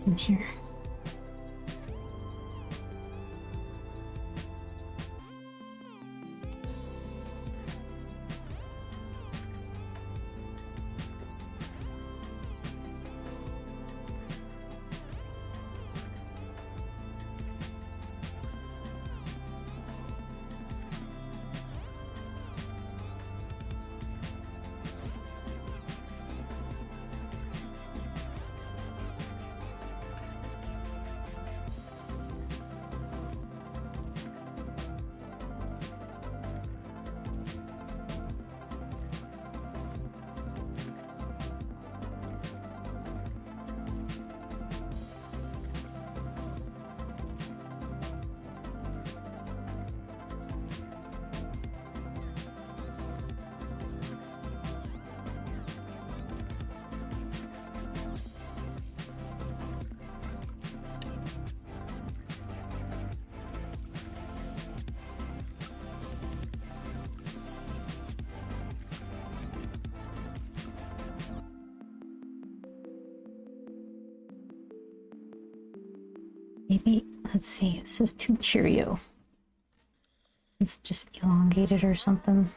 What's in here? Maybe, let's see, this is too Cheerio. It's just elongated or something.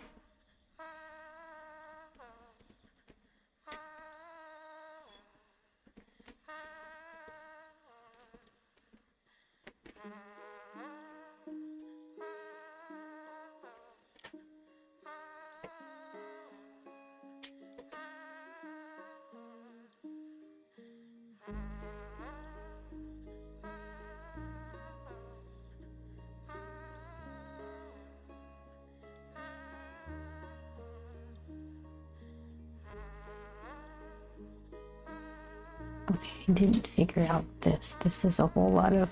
Okay, I didn't figure out this. This is a whole lot of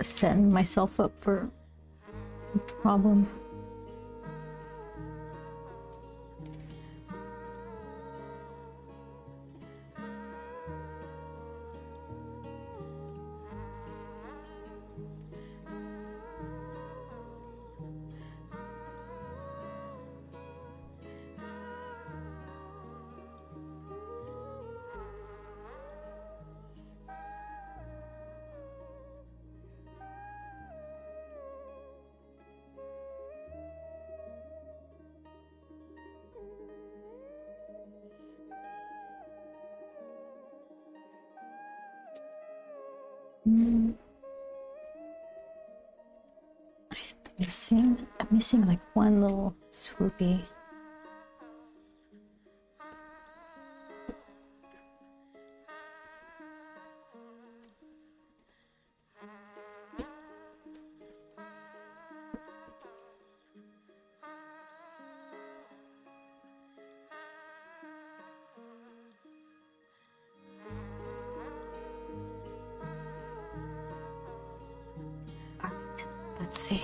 setting myself up for a problem. I'm missing like one little swoopy. All right, let's see.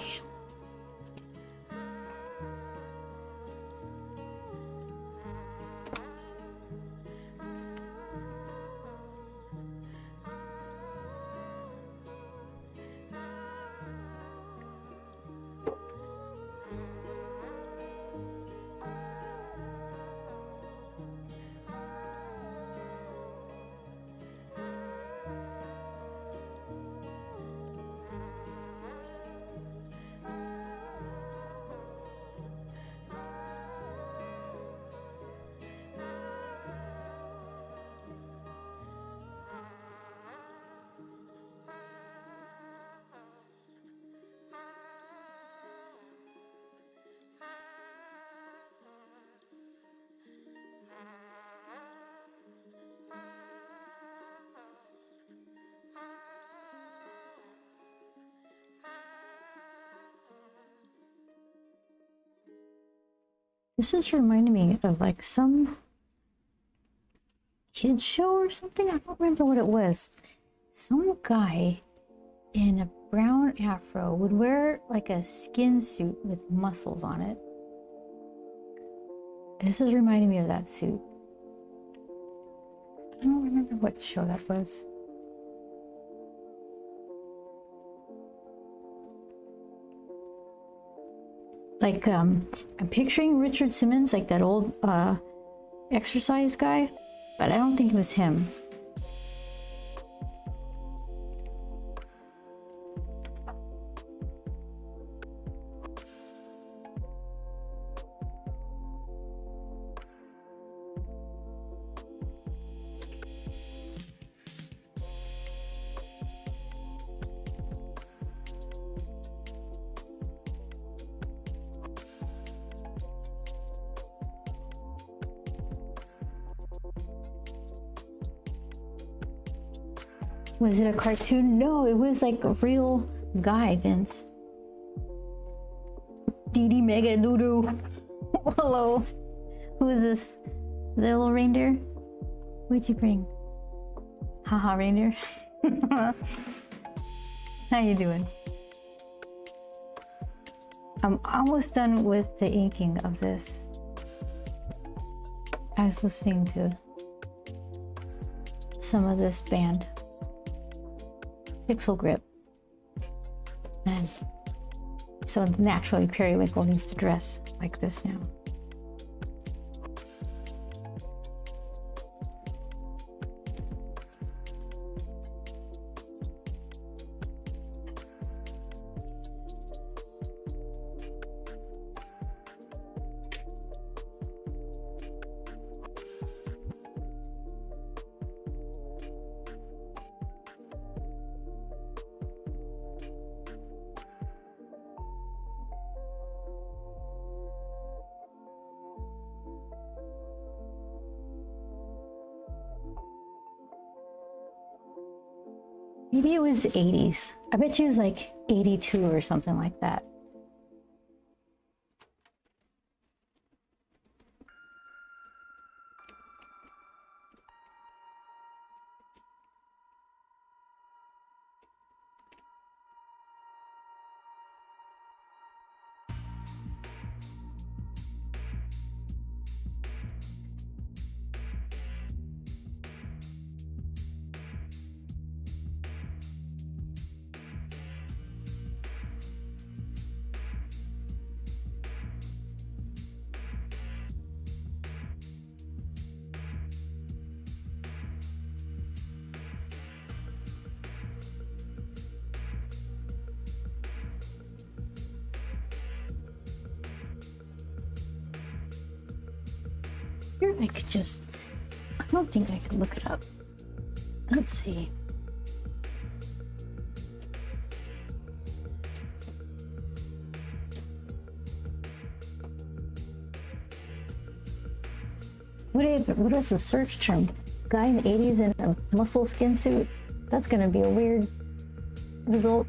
This is reminding me of like some kids show or something. I don't remember what it was. Some guy in a brown afro would wear like a skin suit with muscles on it. This is reminding me of that suit. I don't remember what show that was. Like, I'm picturing Richard Simmons, like that old exercise guy, but I don't think it was him. Was it a cartoon? No, it was like a real guy, Vince. Dee Mega Doodoo. Hello. Who is this? The little reindeer? What'd you bring? Haha, reindeer. How you doing? I'm almost done with the inking of this. I was listening to some of this band. Pixel Grip. And so naturally Periwinkle needs to dress like this now. Maybe it was 80s. I bet you it was like 82 or something like that. Here I could just, I don't think I could look it up. Let's see. What is the search term? Guy in the 80s in a muscle skin suit? That's gonna be a weird result.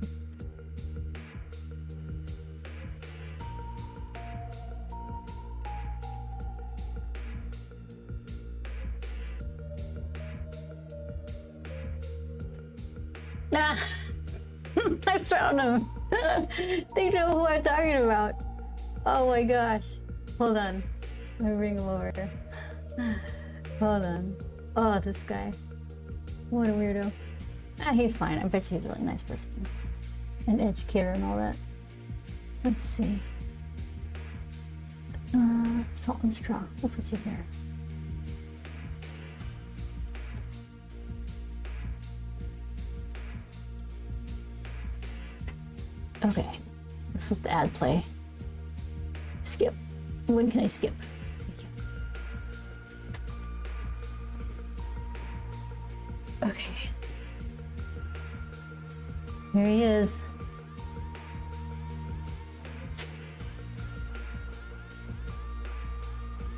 Nah, I found him. They know who I'm talking about. Oh my gosh. Hold on. Let me bring him over. Hold on. Oh, this guy. What a weirdo. Ah, he's fine. I bet you he's a really nice person. An educator and all that. Let's see. Salt and straw. We'll put you here. Okay. Let's let the ad play. Skip. When can I skip? Okay. Here he is.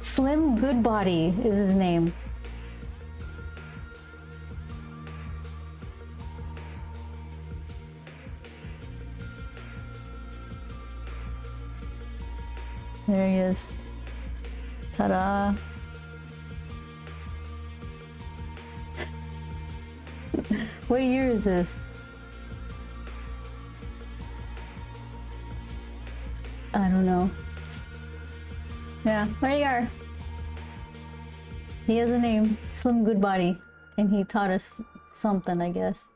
Slim Goodbody is his name. There he is. Ta-da. What year is this? I don't know. Yeah, there you are. He has a name, Slim Goodbody, and he taught us something, I guess.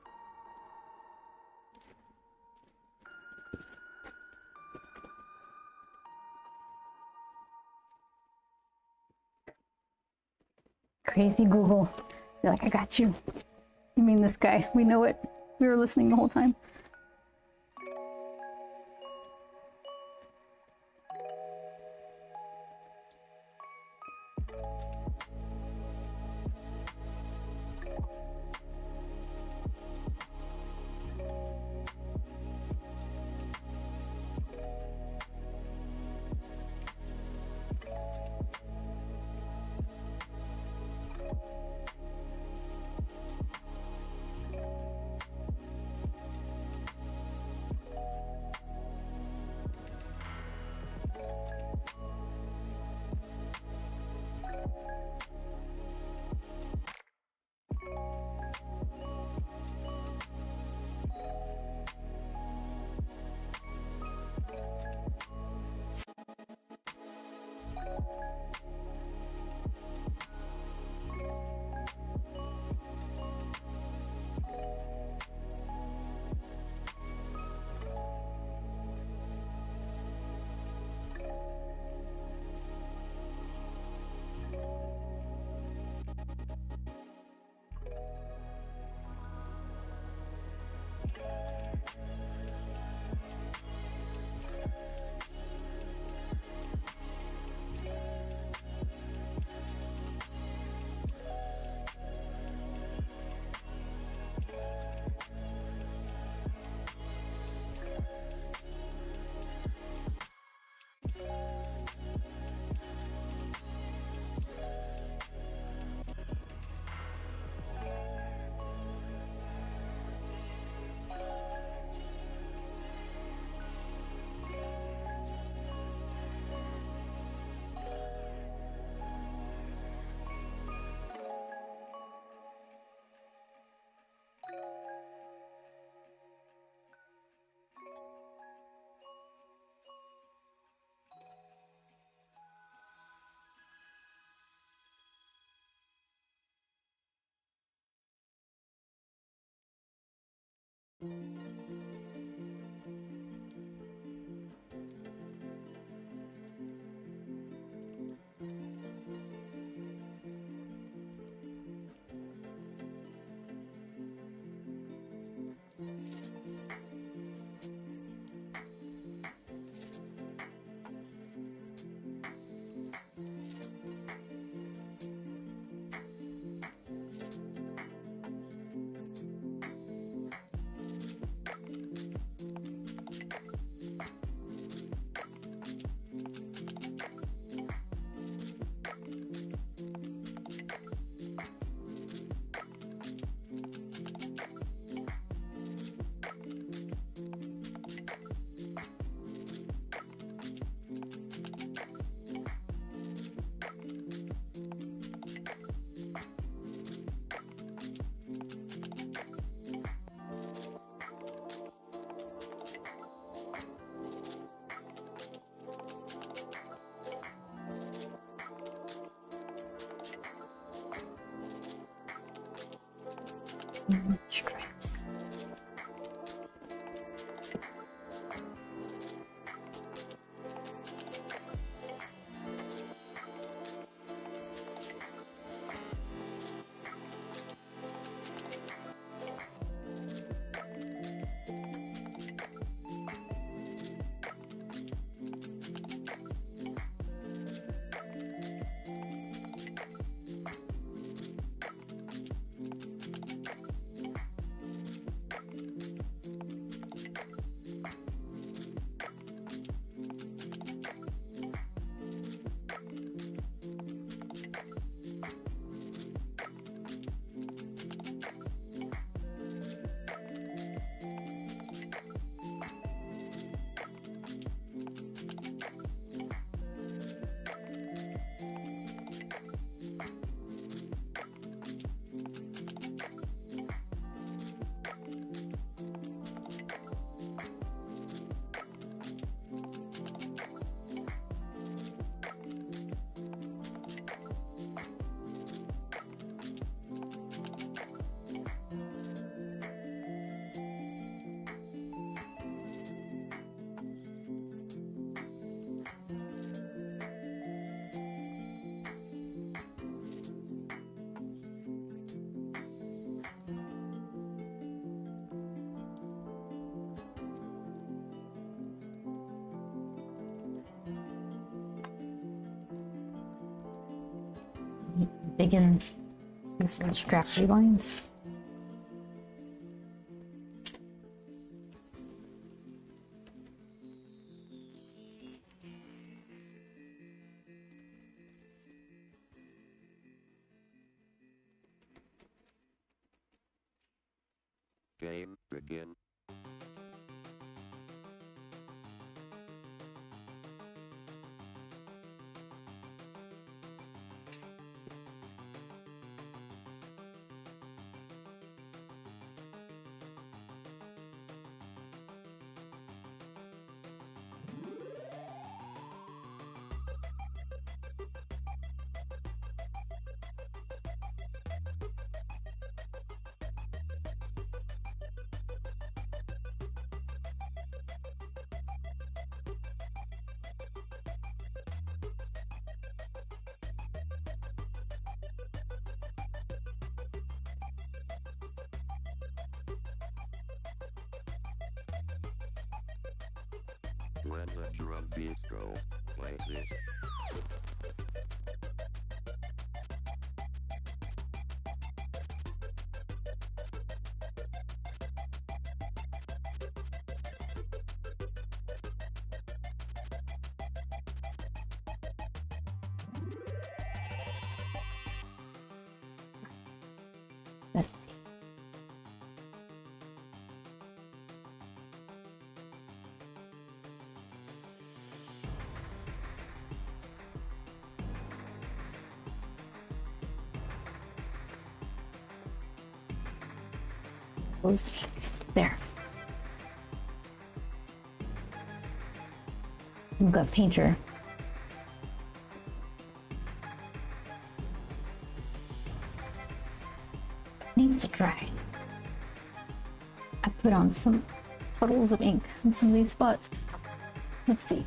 Crazy Google. You're like, I got you. You mean this guy? We know it. We were listening the whole time. Stripes. begin these little scrappy lines. Game begin. When the drum beats go, play this. Let's see. Close the ink. There. We've got painter. Needs to dry. I put on some puddles of ink on some of these spots. Let's see.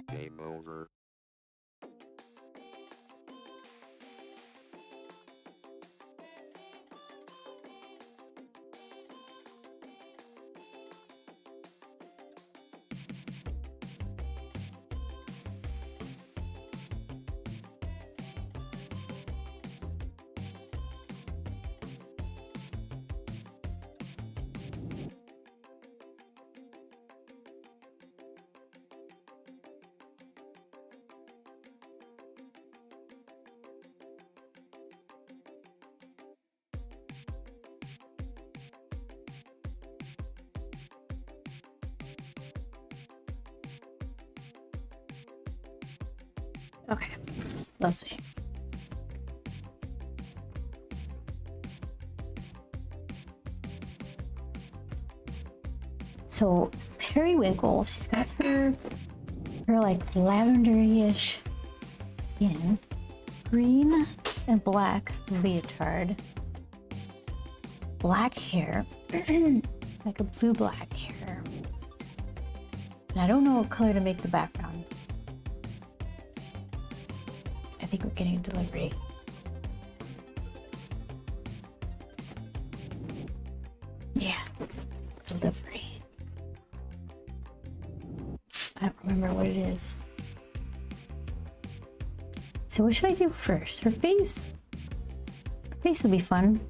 Game over. Okay, let's see. So Periwinkle, she's got her like lavendery-ish skin, green and black leotard, black hair, like a blue-black hair. And I don't know what color to make the background. I think we're getting a delivery. Yeah, delivery. I don't remember what it is. So what should I do first? Her face? Her face will be fun.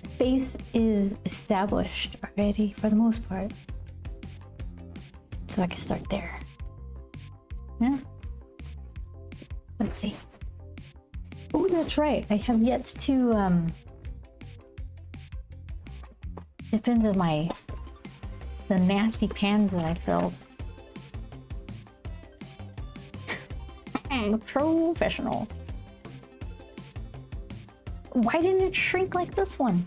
Her face is established already for the most part. So I can start there. Yeah. Let's see. Oh, that's right. I have yet to dip into the nasty pans that I filled. I'm professional. Why didn't it shrink like this one?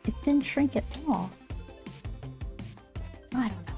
It didn't shrink at all. I don't know.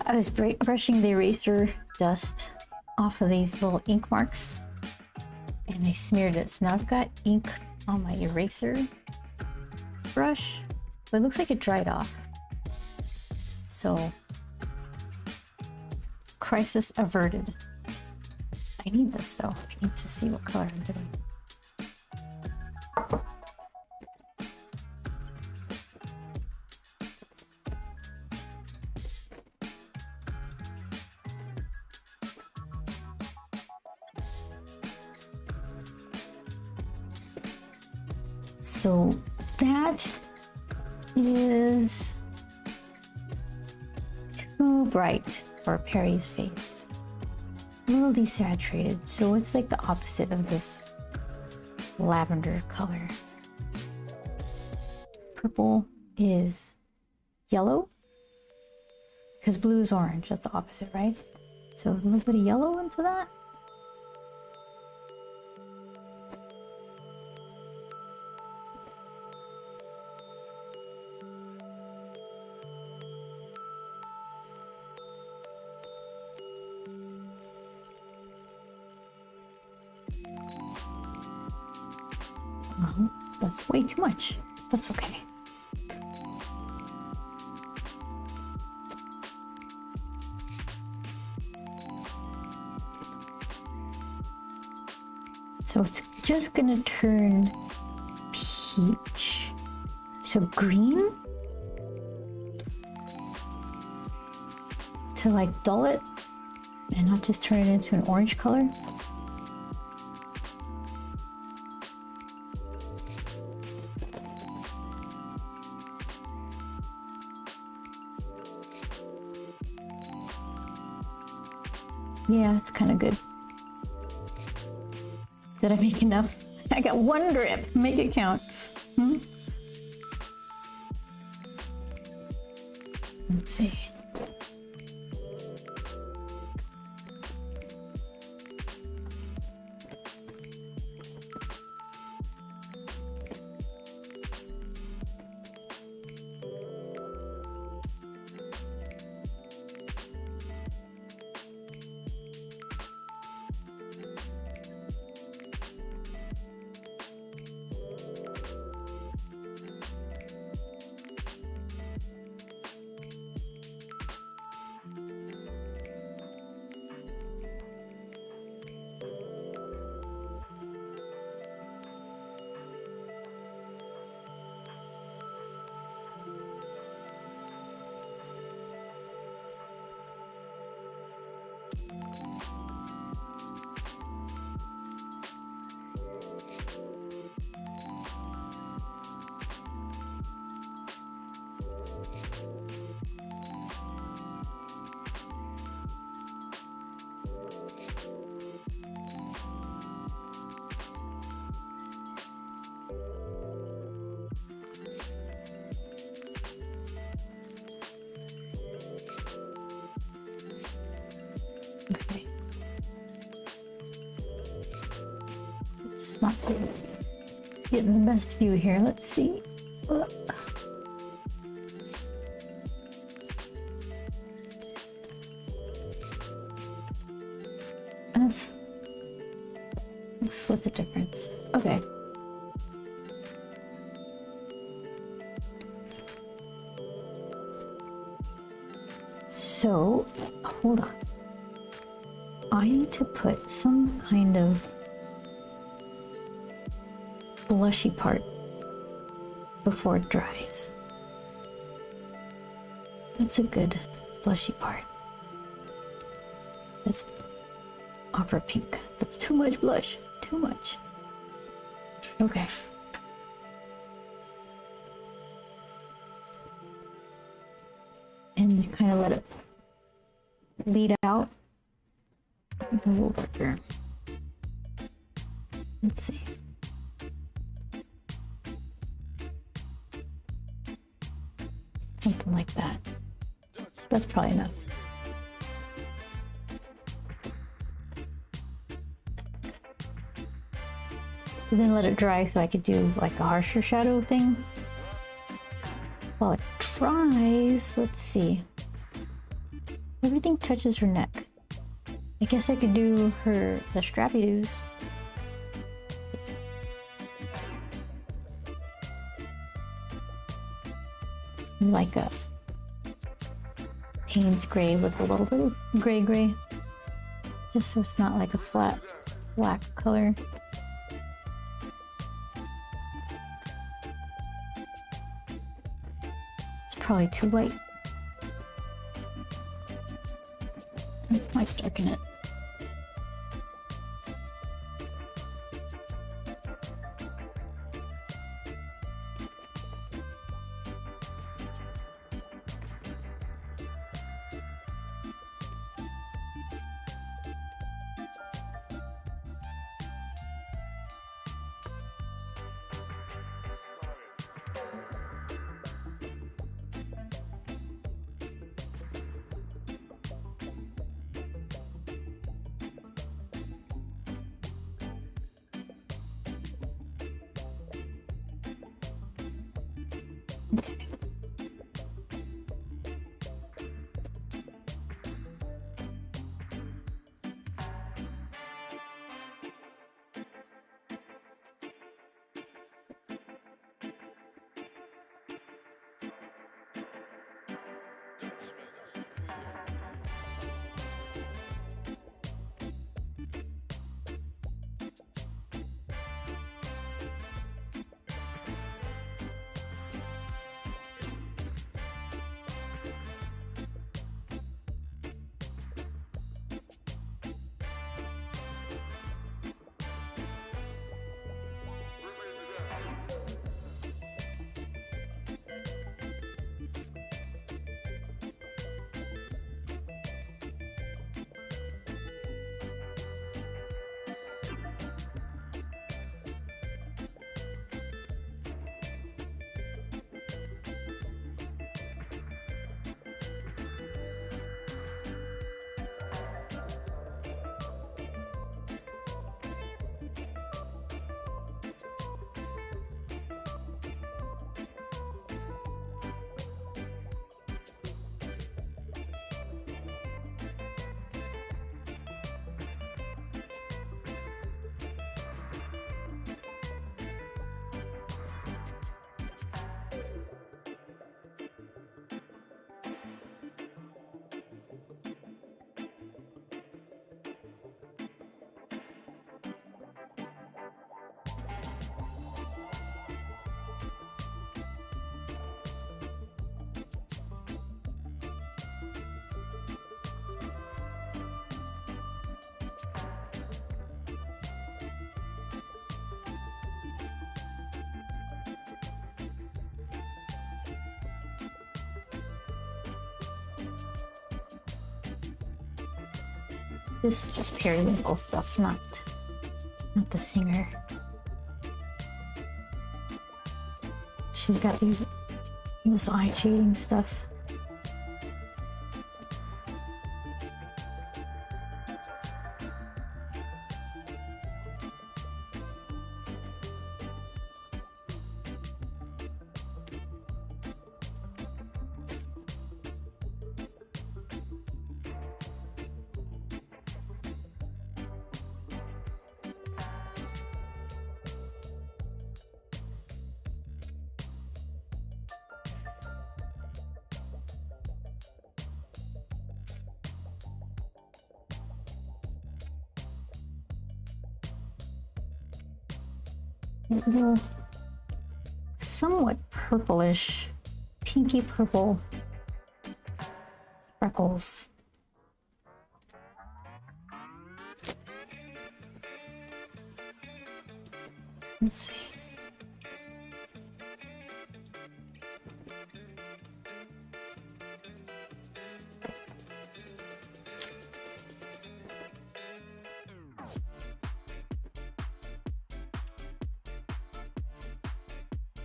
I was brushing the eraser dust off of these little ink marks and I smeared it. So now I've got ink on my eraser brush, but it looks like it dried off. So, crisis averted. I need this though. I need to see what color I'm doing. So that is too bright for Perry's face. A little desaturated, so it's like the opposite of this lavender color. Purple is yellow, because blue is orange, that's the opposite, right? So a little bit of yellow into that. That's way too much. That's okay. So it's just gonna turn peach. So green to like dull it and not just turn it into an orange color. Yeah, it's kind of good. Did I make enough? I got one drip. Make it count. Let's see. getting the best view here. Let's see. Let's split the difference. Okay. So, hold on. I need to put some kind of blushy part before it dries. That's a good blushy part. That's opera pink. That's too much blush. Too much. Okay. And just kind of let it lead out a little darker. Let's see. Something like that. That's probably enough. And then let it dry so I could do like a harsher shadow thing. While it dries, let's see. Everything touches her neck. I guess I could do the strappy doos. Like a Payne's gray with a little bit of gray. Just so it's not like a flat black color. It's probably too light. I might darken it. This is just Periwinkle stuff, not the singer. She's got this eye shading stuff. Little, somewhat purplish, pinky purple freckles. Let's see.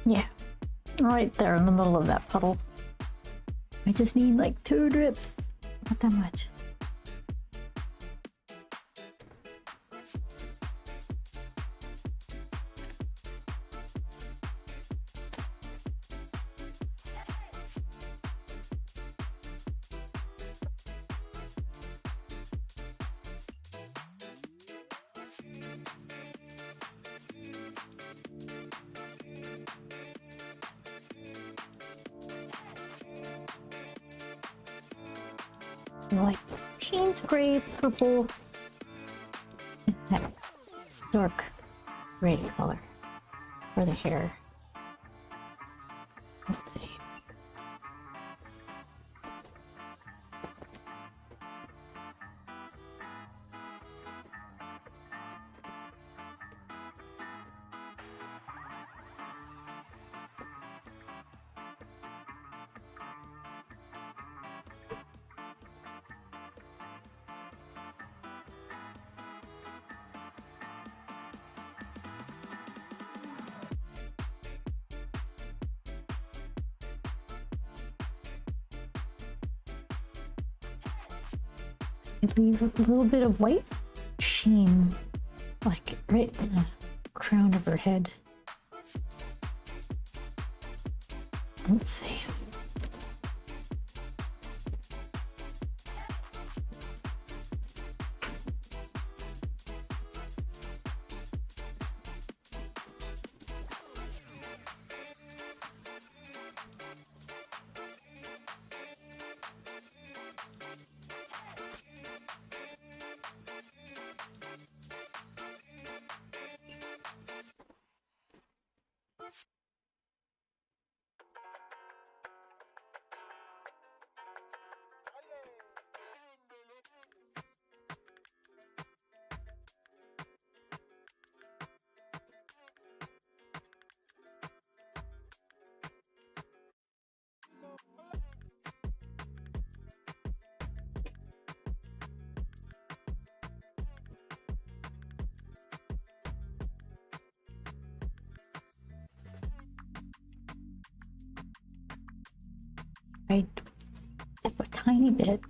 Yeah, right there in the middle of that puddle. I just need like 2 drips, not that much. Like Payne's gray, purple, that dark gray color for the hair. Let's see. Leave a little bit of white sheen, like right in the crown of her head. Let's see. I dip a tiny bit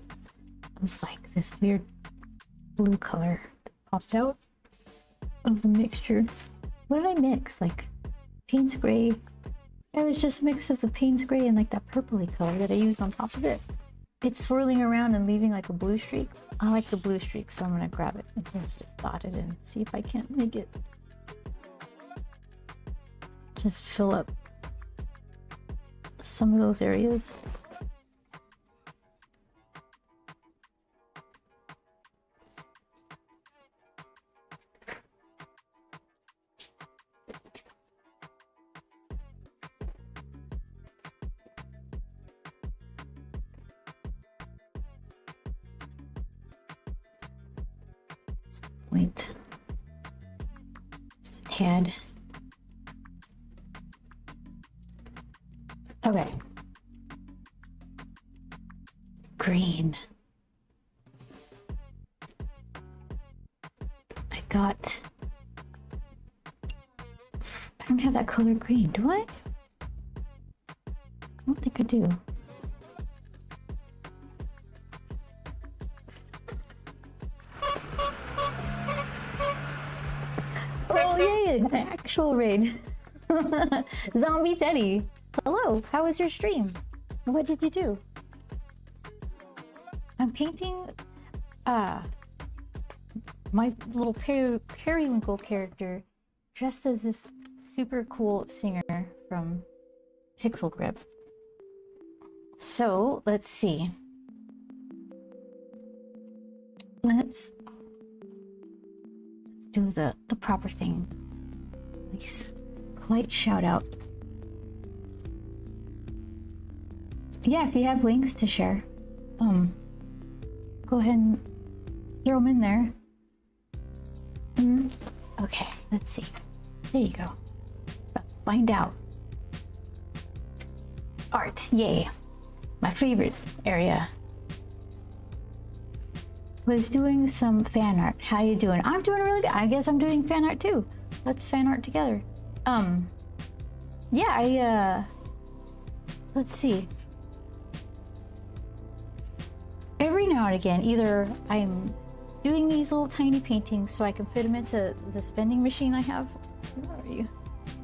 of like this weird blue color that popped out of the mixture. What did I mix? Like Payne's gray. It was just a mix of the Payne's gray and like that purpley color that I used on top of it. It's swirling around and leaving like a blue streak. I like the blue streak, so I'm gonna grab it and just dot it in. See if I can't make it just fill up some of those areas. Point. Just a tad. Okay. Green. I don't have that color green, do I? I don't think I do. Oh yay, an actual raid. Zombie Teddy. Hello, how was your stream? What did you do? I'm painting my little Periwinkle character dressed as this super cool singer from Pixel Grip. So let's see. Let's do the proper thing. Nice. Blacklight shout out. Yeah, if you have links to share, go ahead and throw them in there. Okay, let's see. There you go. Find out. Art, yay. My favorite area. Was doing some fan art. How you doing? I'm doing really good. I guess I'm doing fan art too. Let's fan art together. Yeah, let's see. Every now and again, either I'm doing these little tiny paintings so I can fit them into this vending machine I have. Where are you?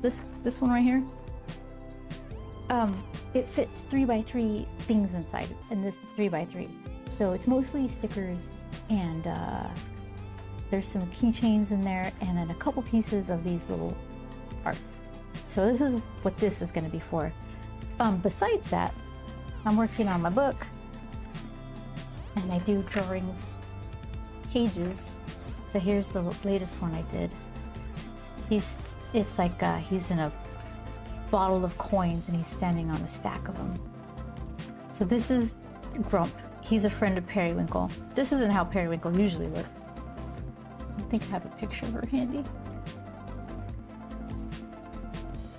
This one right here. It fits 3x3 things inside, and this is 3x3. So it's mostly stickers, and there's some keychains in there, and then a couple pieces of these little arts. So this is what this is going to be for. Besides that, I'm working on my book, and I do drawings, pages. So here's the latest one I did. It's like he's in a bottle of coins and he's standing on a stack of them. So this is Grump. He's a friend of Periwinkle. This isn't how Periwinkle usually looks. I think I have a picture of her handy.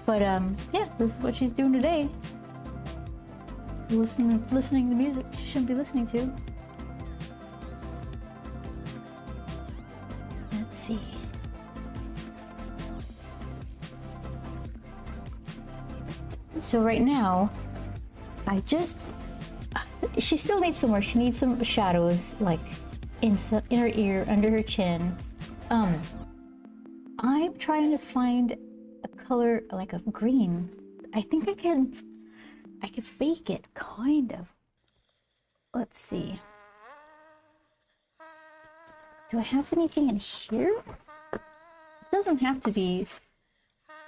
But yeah, this is what she's doing today. Listening to music she shouldn't be listening to. Let's see. So right now, she still needs some work. She needs some shadows, like in her ear, under her chin. I'm trying to find a color like a green. I think I can fake it, kind of. Let's see. Do I have anything in here? It doesn't have to be.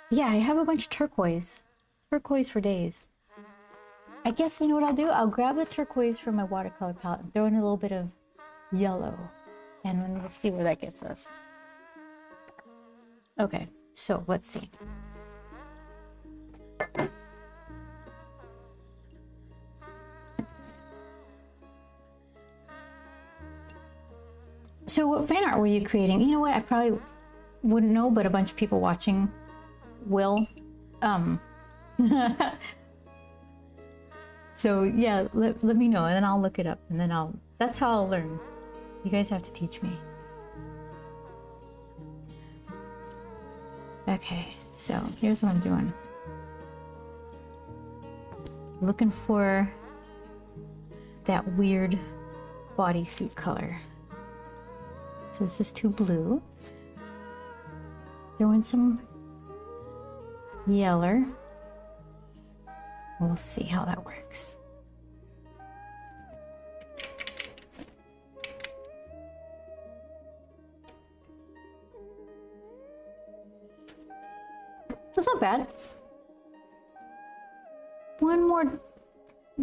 Yeah, I have a bunch of turquoise. Turquoise for days. I guess you know what I'll do? I'll grab the turquoise from my watercolor palette and throw in a little bit of yellow. And then we'll see where that gets us. Okay, so let's see. So what fan art were you creating? You know what? I probably wouldn't know, but a bunch of people watching will. So yeah, let me know, and then I'll look it up, and then that's how I'll learn. You guys have to teach me. Okay, so here's what I'm doing. Looking for that weird bodysuit color. So this is too blue. Throw in some yeller. We'll see how that works. That's not bad. One more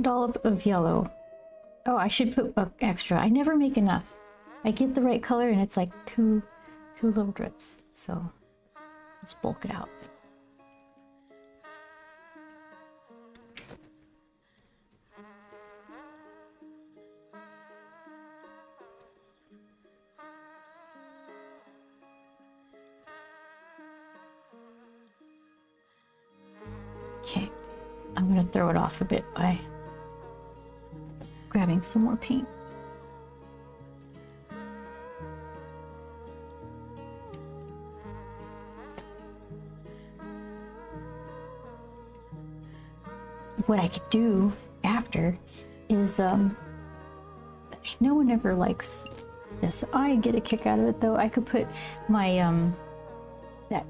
dollop of yellow. Oh, I should put extra. I never make enough. I get the right color and it's like two little drips. So let's bulk it out. Okay, I'm gonna throw it off a bit by grabbing some more paint. What I could do after is, no one ever likes this. I get a kick out of it though. I could put my, that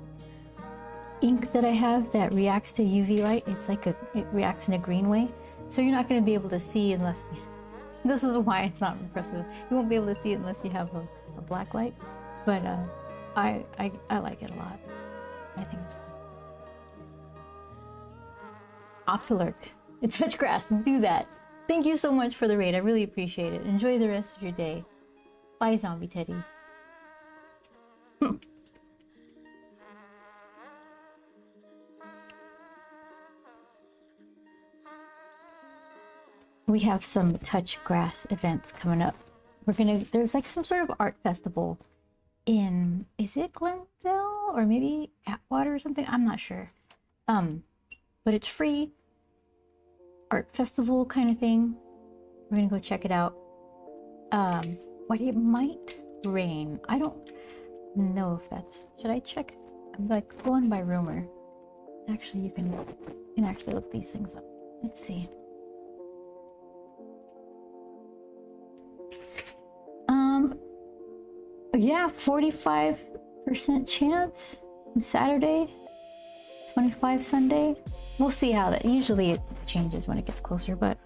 ink that I have that reacts to UV light. It's like it reacts in a green way. So you're not going to be able to see unless, this is why it's not impressive. You won't be able to see it unless you have a black light. But I like it a lot. I think it's fun. Off to lurk. It's touch grass. Do that. Thank you so much for the raid. I really appreciate it. Enjoy the rest of your day. Bye, Zombie Teddy. we have some touch grass events coming up. There's like some sort of art festival in, is it Glendale or maybe Atwater or something? I'm not sure. But it's free art festival kind of thing. We're gonna go check it out. But it might rain. I don't know if that's, should I check? I'm like going by rumor. Actually, you can actually look these things up. Let's see. Yeah, 45% chance on Saturday, 25 Sunday. We'll see how that, usually it changes when it gets closer, but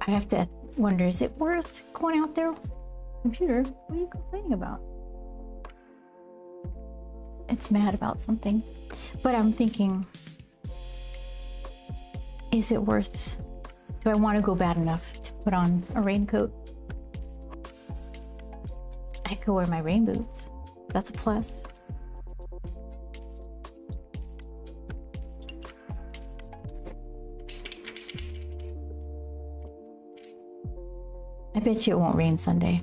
I have to wonder, is it worth going out there? Computer, what are you complaining about? It's mad about something, but I'm thinking, is it worth, do I want to go bad enough to put on a raincoat? I could wear my rain boots. That's a plus. I bet you it won't rain Sunday.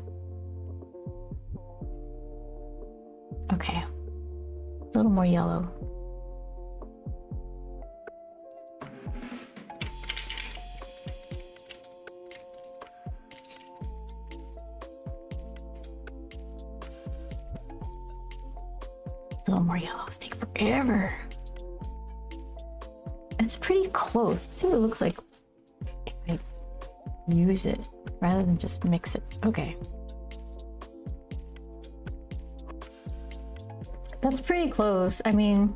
Okay. A little more yellow. A little more yellows take forever. It's pretty close. Let's see what it looks like if I use it rather than just mix it. Okay. That's pretty close. I mean,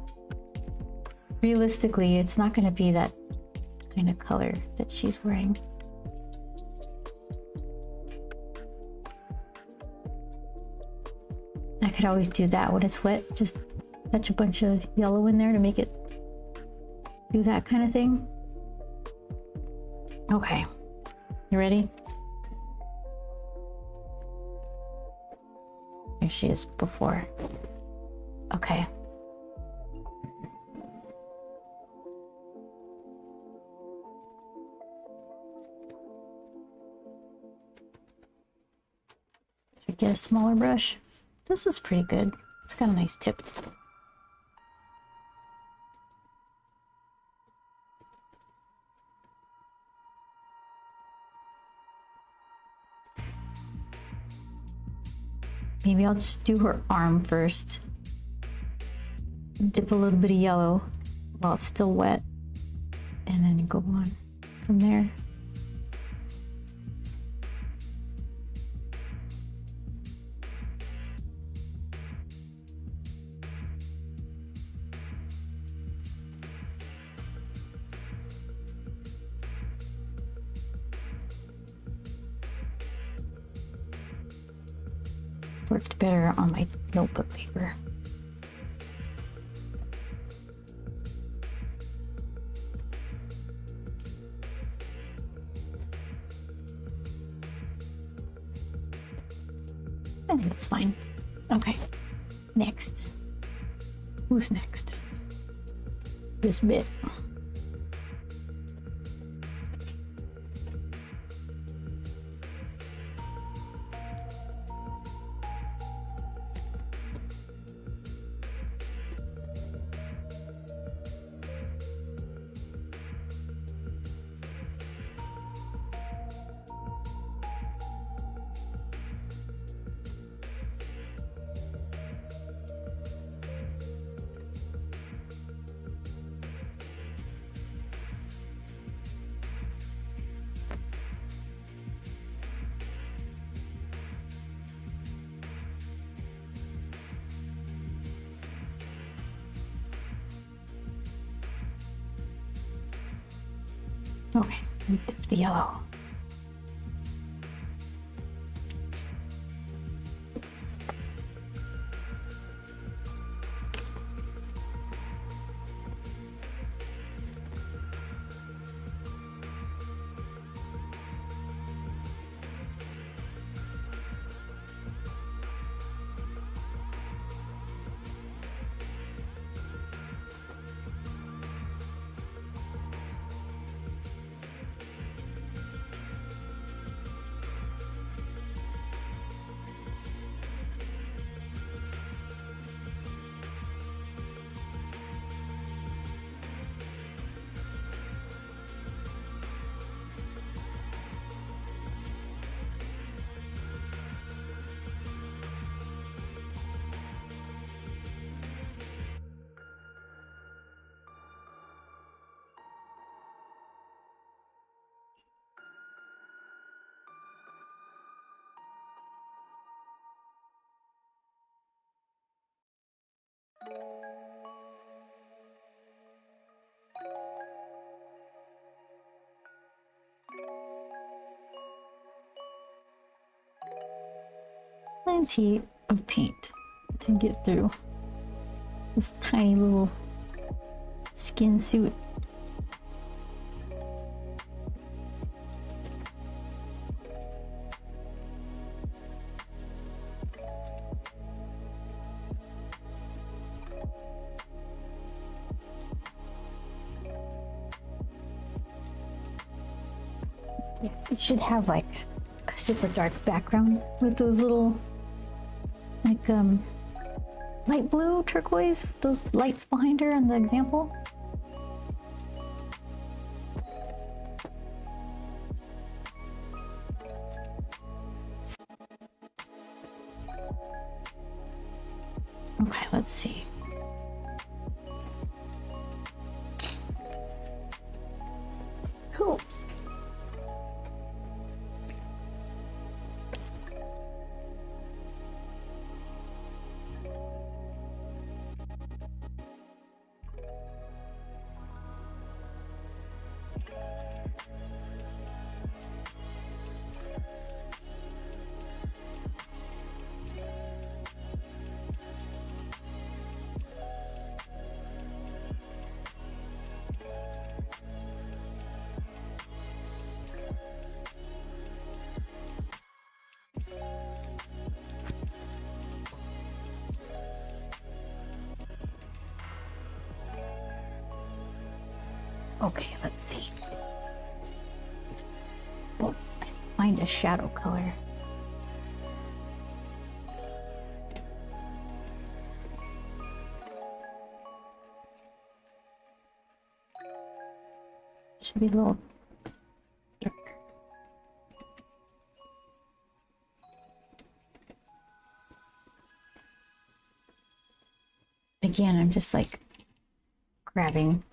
realistically, it's not going to be that kind of color that she's wearing. I could always do that when it's wet. Just touch a bunch of yellow in there to make it do that kind of thing. Okay, you ready? Here she is before. Okay. Should get a smaller brush. This is pretty good. It's got a nice tip. Maybe I'll just do her arm first. Dip a little bit of yellow while it's still wet, and then go on from there. Worked better on my notebook paper. I think that's fine. Okay, next. Who's next? This bit. Okay, dip the yellow. Plenty of paint to get through this tiny little skin suit. Yeah, it should have like a super dark background with those little like light blue turquoise, those lights behind her in the example. Okay, let's see. Cool. Okay, let's see. Oh, find a shadow color. Should be a little dark. Again, I'm just like grabbing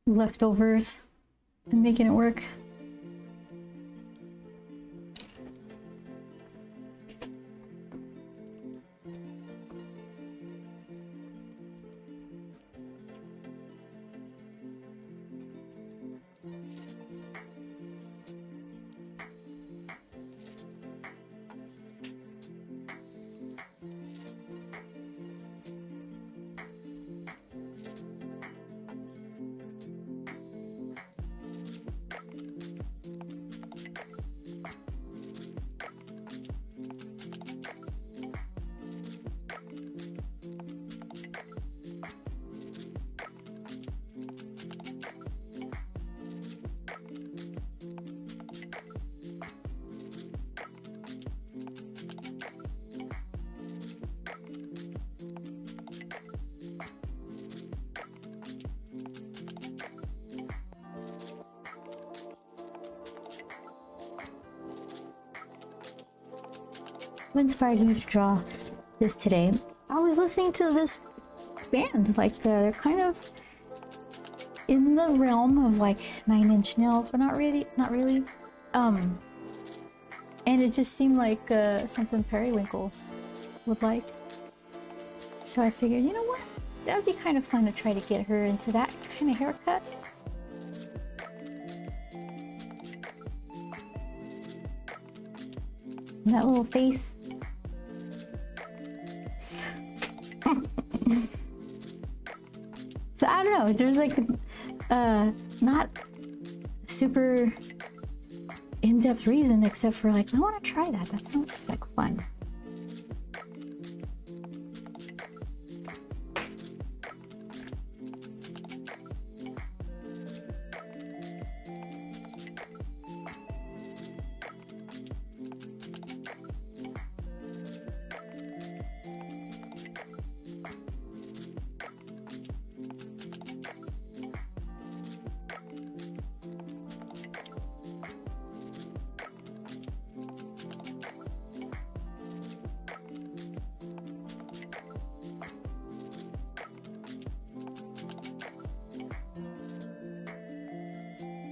leftovers and making it work. What inspired you to draw this today? I was listening to this band, like they're kind of in the realm of like 9 Inch Nails, but not really. And it just seemed like something Periwinkle would like. So I figured, you know what? That would be kind of fun to try to get her into that kind of haircut. And that little face. So I don't know, there's like not super in-depth reason except for like I want to try that. That sounds like fun.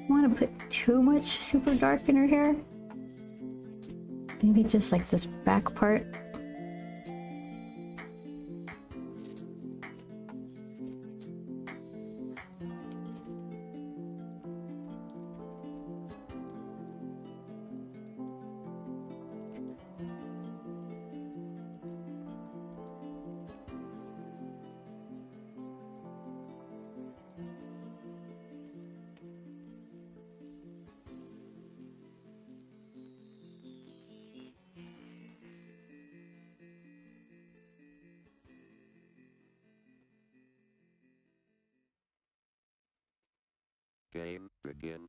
Want to put too much super dark in her hair. Maybe just like this back part. Game begin.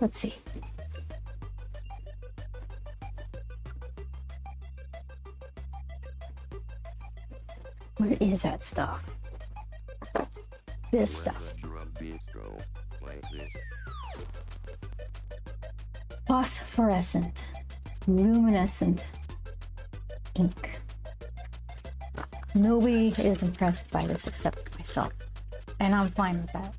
Let's see. Where is that stuff? This stuff. Drum bistro. Play this. Phosphorescent, luminescent ink. Nobody is impressed by this except myself, and I'm fine with that.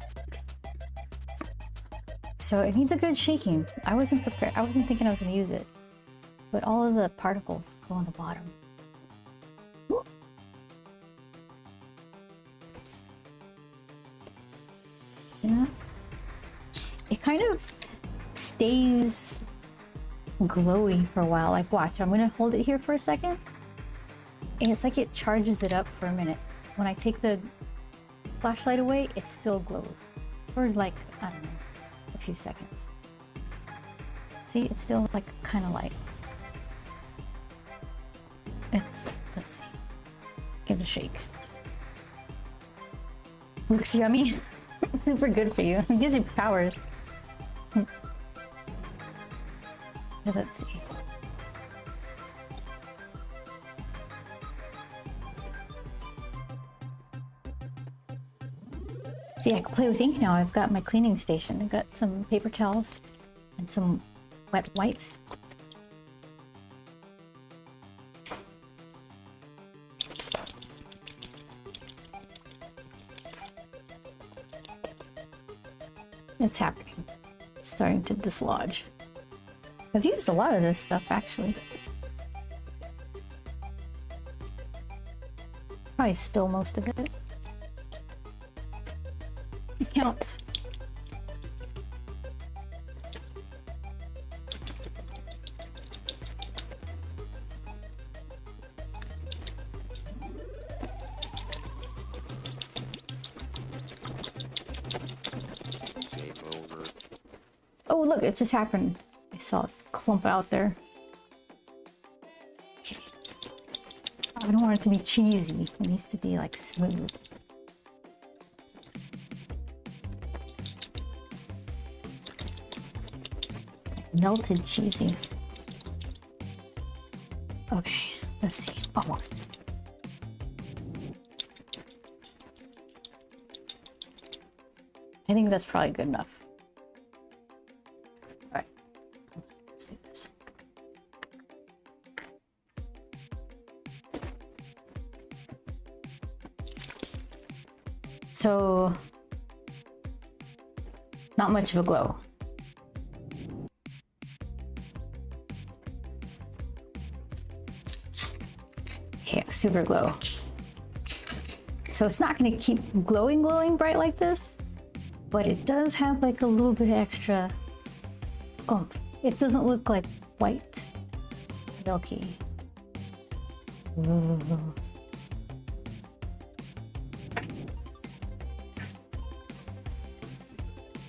So it needs a good shaking. I wasn't prepared. I wasn't thinking I was gonna use it, but all of the particles go on the bottom. Whoop. Yeah. It kind of stays glowy for a while. Like, watch, I'm gonna hold it here for a second, and it's like it charges it up for a minute. When I take the flashlight away, it still glows for like, I don't know, a few seconds. See, it's still like kind of light. Let's see. Give it a shake. Looks yummy. It's super good for you. It gives you powers. Let's see. See, I can play with ink now. I've got my cleaning station. I've got some paper towels and some wet wipes. It's happening. It's starting to dislodge. I've used a lot of this stuff actually. Probably spill most of it. It counts. Game over. Oh, look, it just happened. I saw a clump out there. Okay. I don't want it to be cheesy. It needs to be like smooth. Melted cheesy. Okay, let's see. Almost. I think that's probably good enough. All right, let's do this. So, not much of a glow. Yeah, super glow. So it's not going to keep glowing bright like this, but it does have like a little bit extra oomph. It doesn't look like white milky. Ooh.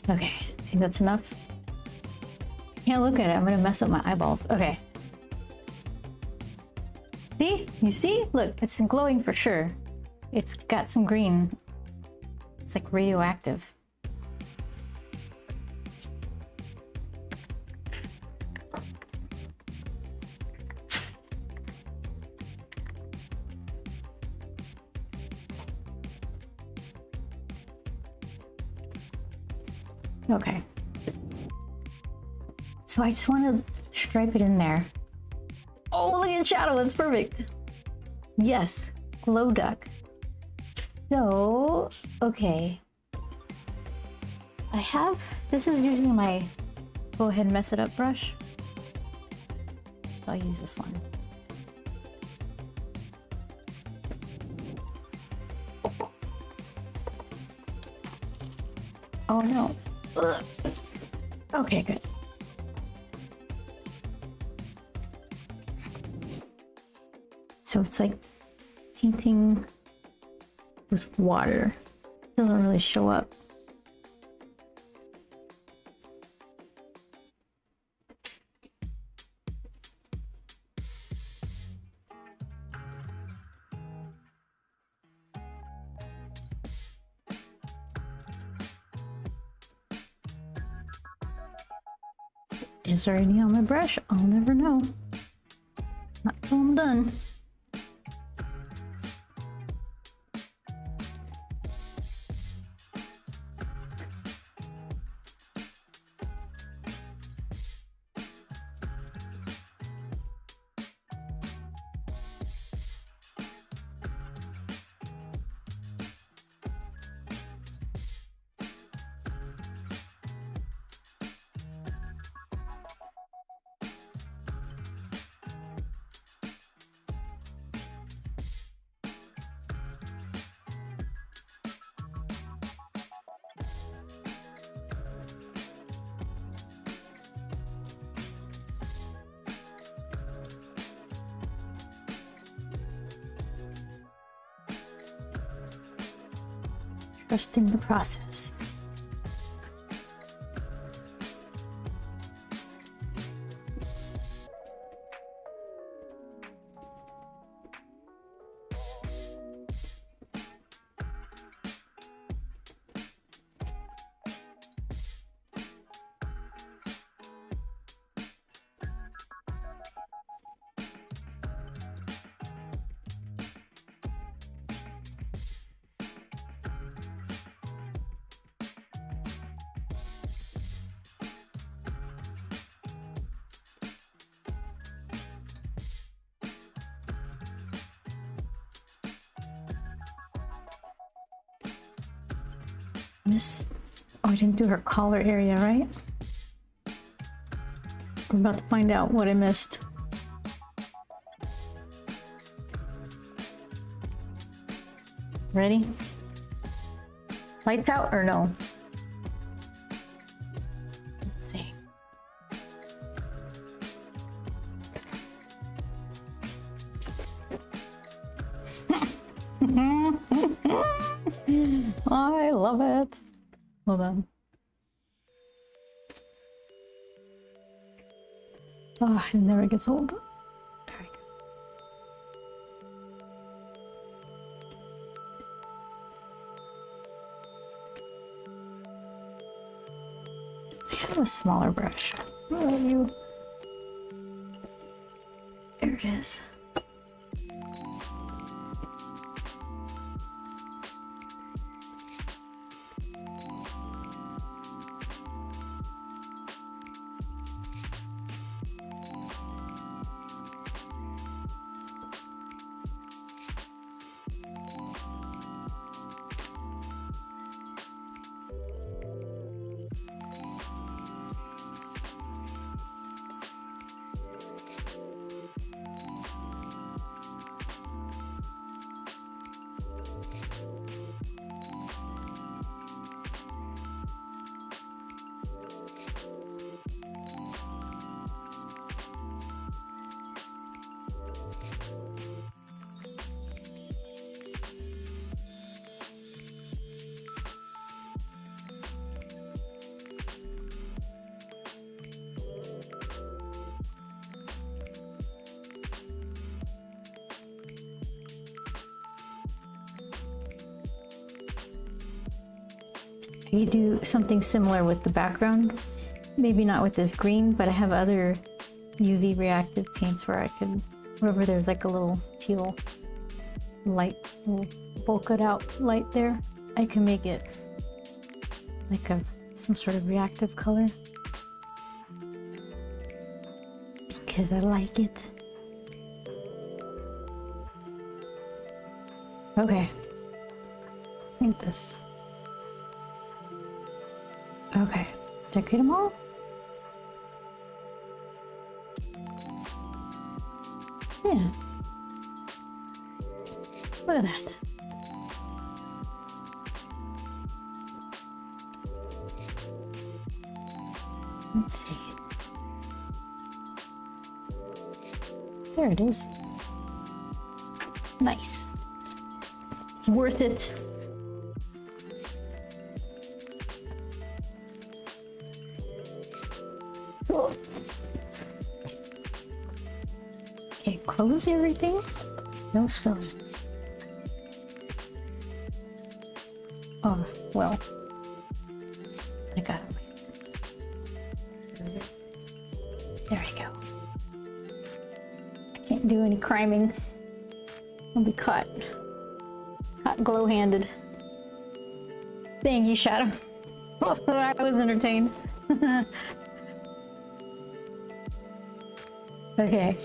Okay, I think that's enough. Can't look at it, I'm gonna mess up my eyeballs. Okay. See? You see? Look, it's glowing for sure. It's got some green. It's like radioactive. Okay. So I just want to stripe it in there. Oh, look at the shadow, that's perfect. Yes, glow duck. So, okay. I have, this is usually my go ahead and mess it up brush. So I'll use this one. Oh no. Ugh. Okay, good. So it's like painting with water. Doesn't really show up. Is there any on my brush? I'll never know. Not till I'm done. Trusting the process. Miss, oh, I didn't do her collar area, right? We're about to find out what I missed. Ready? Lights out or no? Let's see. I love it. Hold on. Oh, it never gets old. There we go. I have a smaller brush. Where are you? There it is. I could do something similar with the background. Maybe not with this green, but I have other UV reactive paints where I could, wherever there's like a little teal light, little bulked out light there, I can make it like some sort of reactive color. Because I like it. Okay. Let's paint this. Okay, decorate them all. Yeah. Look at that. Let's see. There it is. Nice. Worth it. Okay, close everything. No spilling. Oh, well. I got it. There we go. I can't do any criming. I'll be caught. Caught glow-handed. Thank you, Shadow. I was entertained. Okay.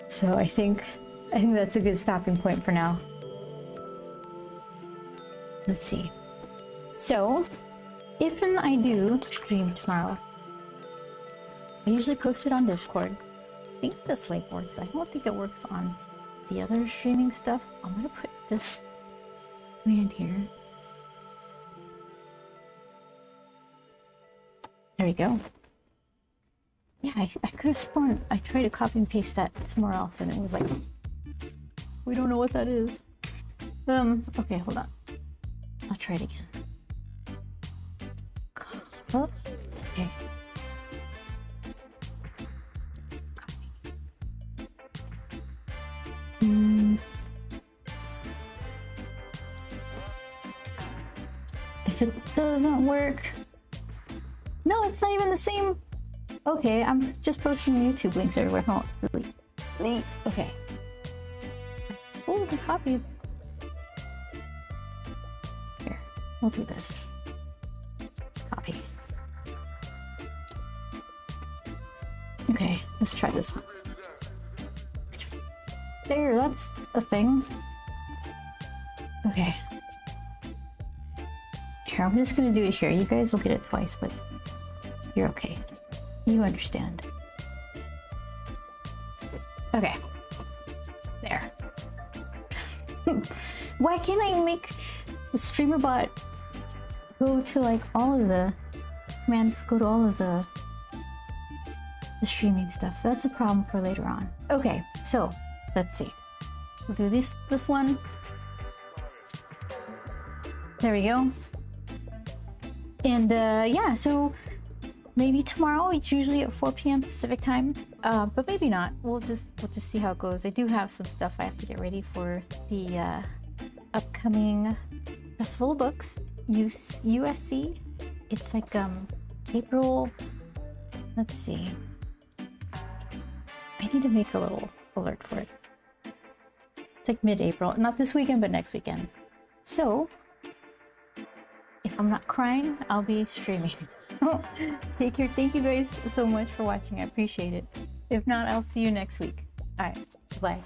So I think that's a good stopping point for now. Let's see. So, if and I do stream tomorrow, I usually post it on Discord. I think this link works. I don't think it works on the other streaming stuff. I'm gonna put this command here. There we go. Yeah, I could have sworn I tried to copy and paste that somewhere else and it was like, we don't know what that is. Okay, hold on. I'll try it again. Oh, okay. If it doesn't work, no, it's not even the same. Okay, I'm just posting YouTube links everywhere. Hold on. Delete. Okay. Oh, the copy. Here, we'll do this. Copy. Okay, let's try this one. There, that's a thing. Okay. Here, I'm just gonna do it here. You guys will get it twice, but you're okay. You understand. Okay. There. Why can't I make the streamer bot go to like all of the commands, go to all of the streaming stuff? That's a problem for later on. Okay, so let's see. We'll do this one. There we go. And yeah, so maybe tomorrow. It's usually at 4 p.m. Pacific time, but maybe not. We'll just see how it goes. I do have some stuff I have to get ready for the upcoming Festival of Books, USC. It's like April. Let's see. I need to make a little alert for it. It's like mid-April, not this weekend, but next weekend. So if I'm not crying, I'll be streaming. Take care. Thank you guys so much for watching. I appreciate it. If not, I'll see you next week. All right. Bye.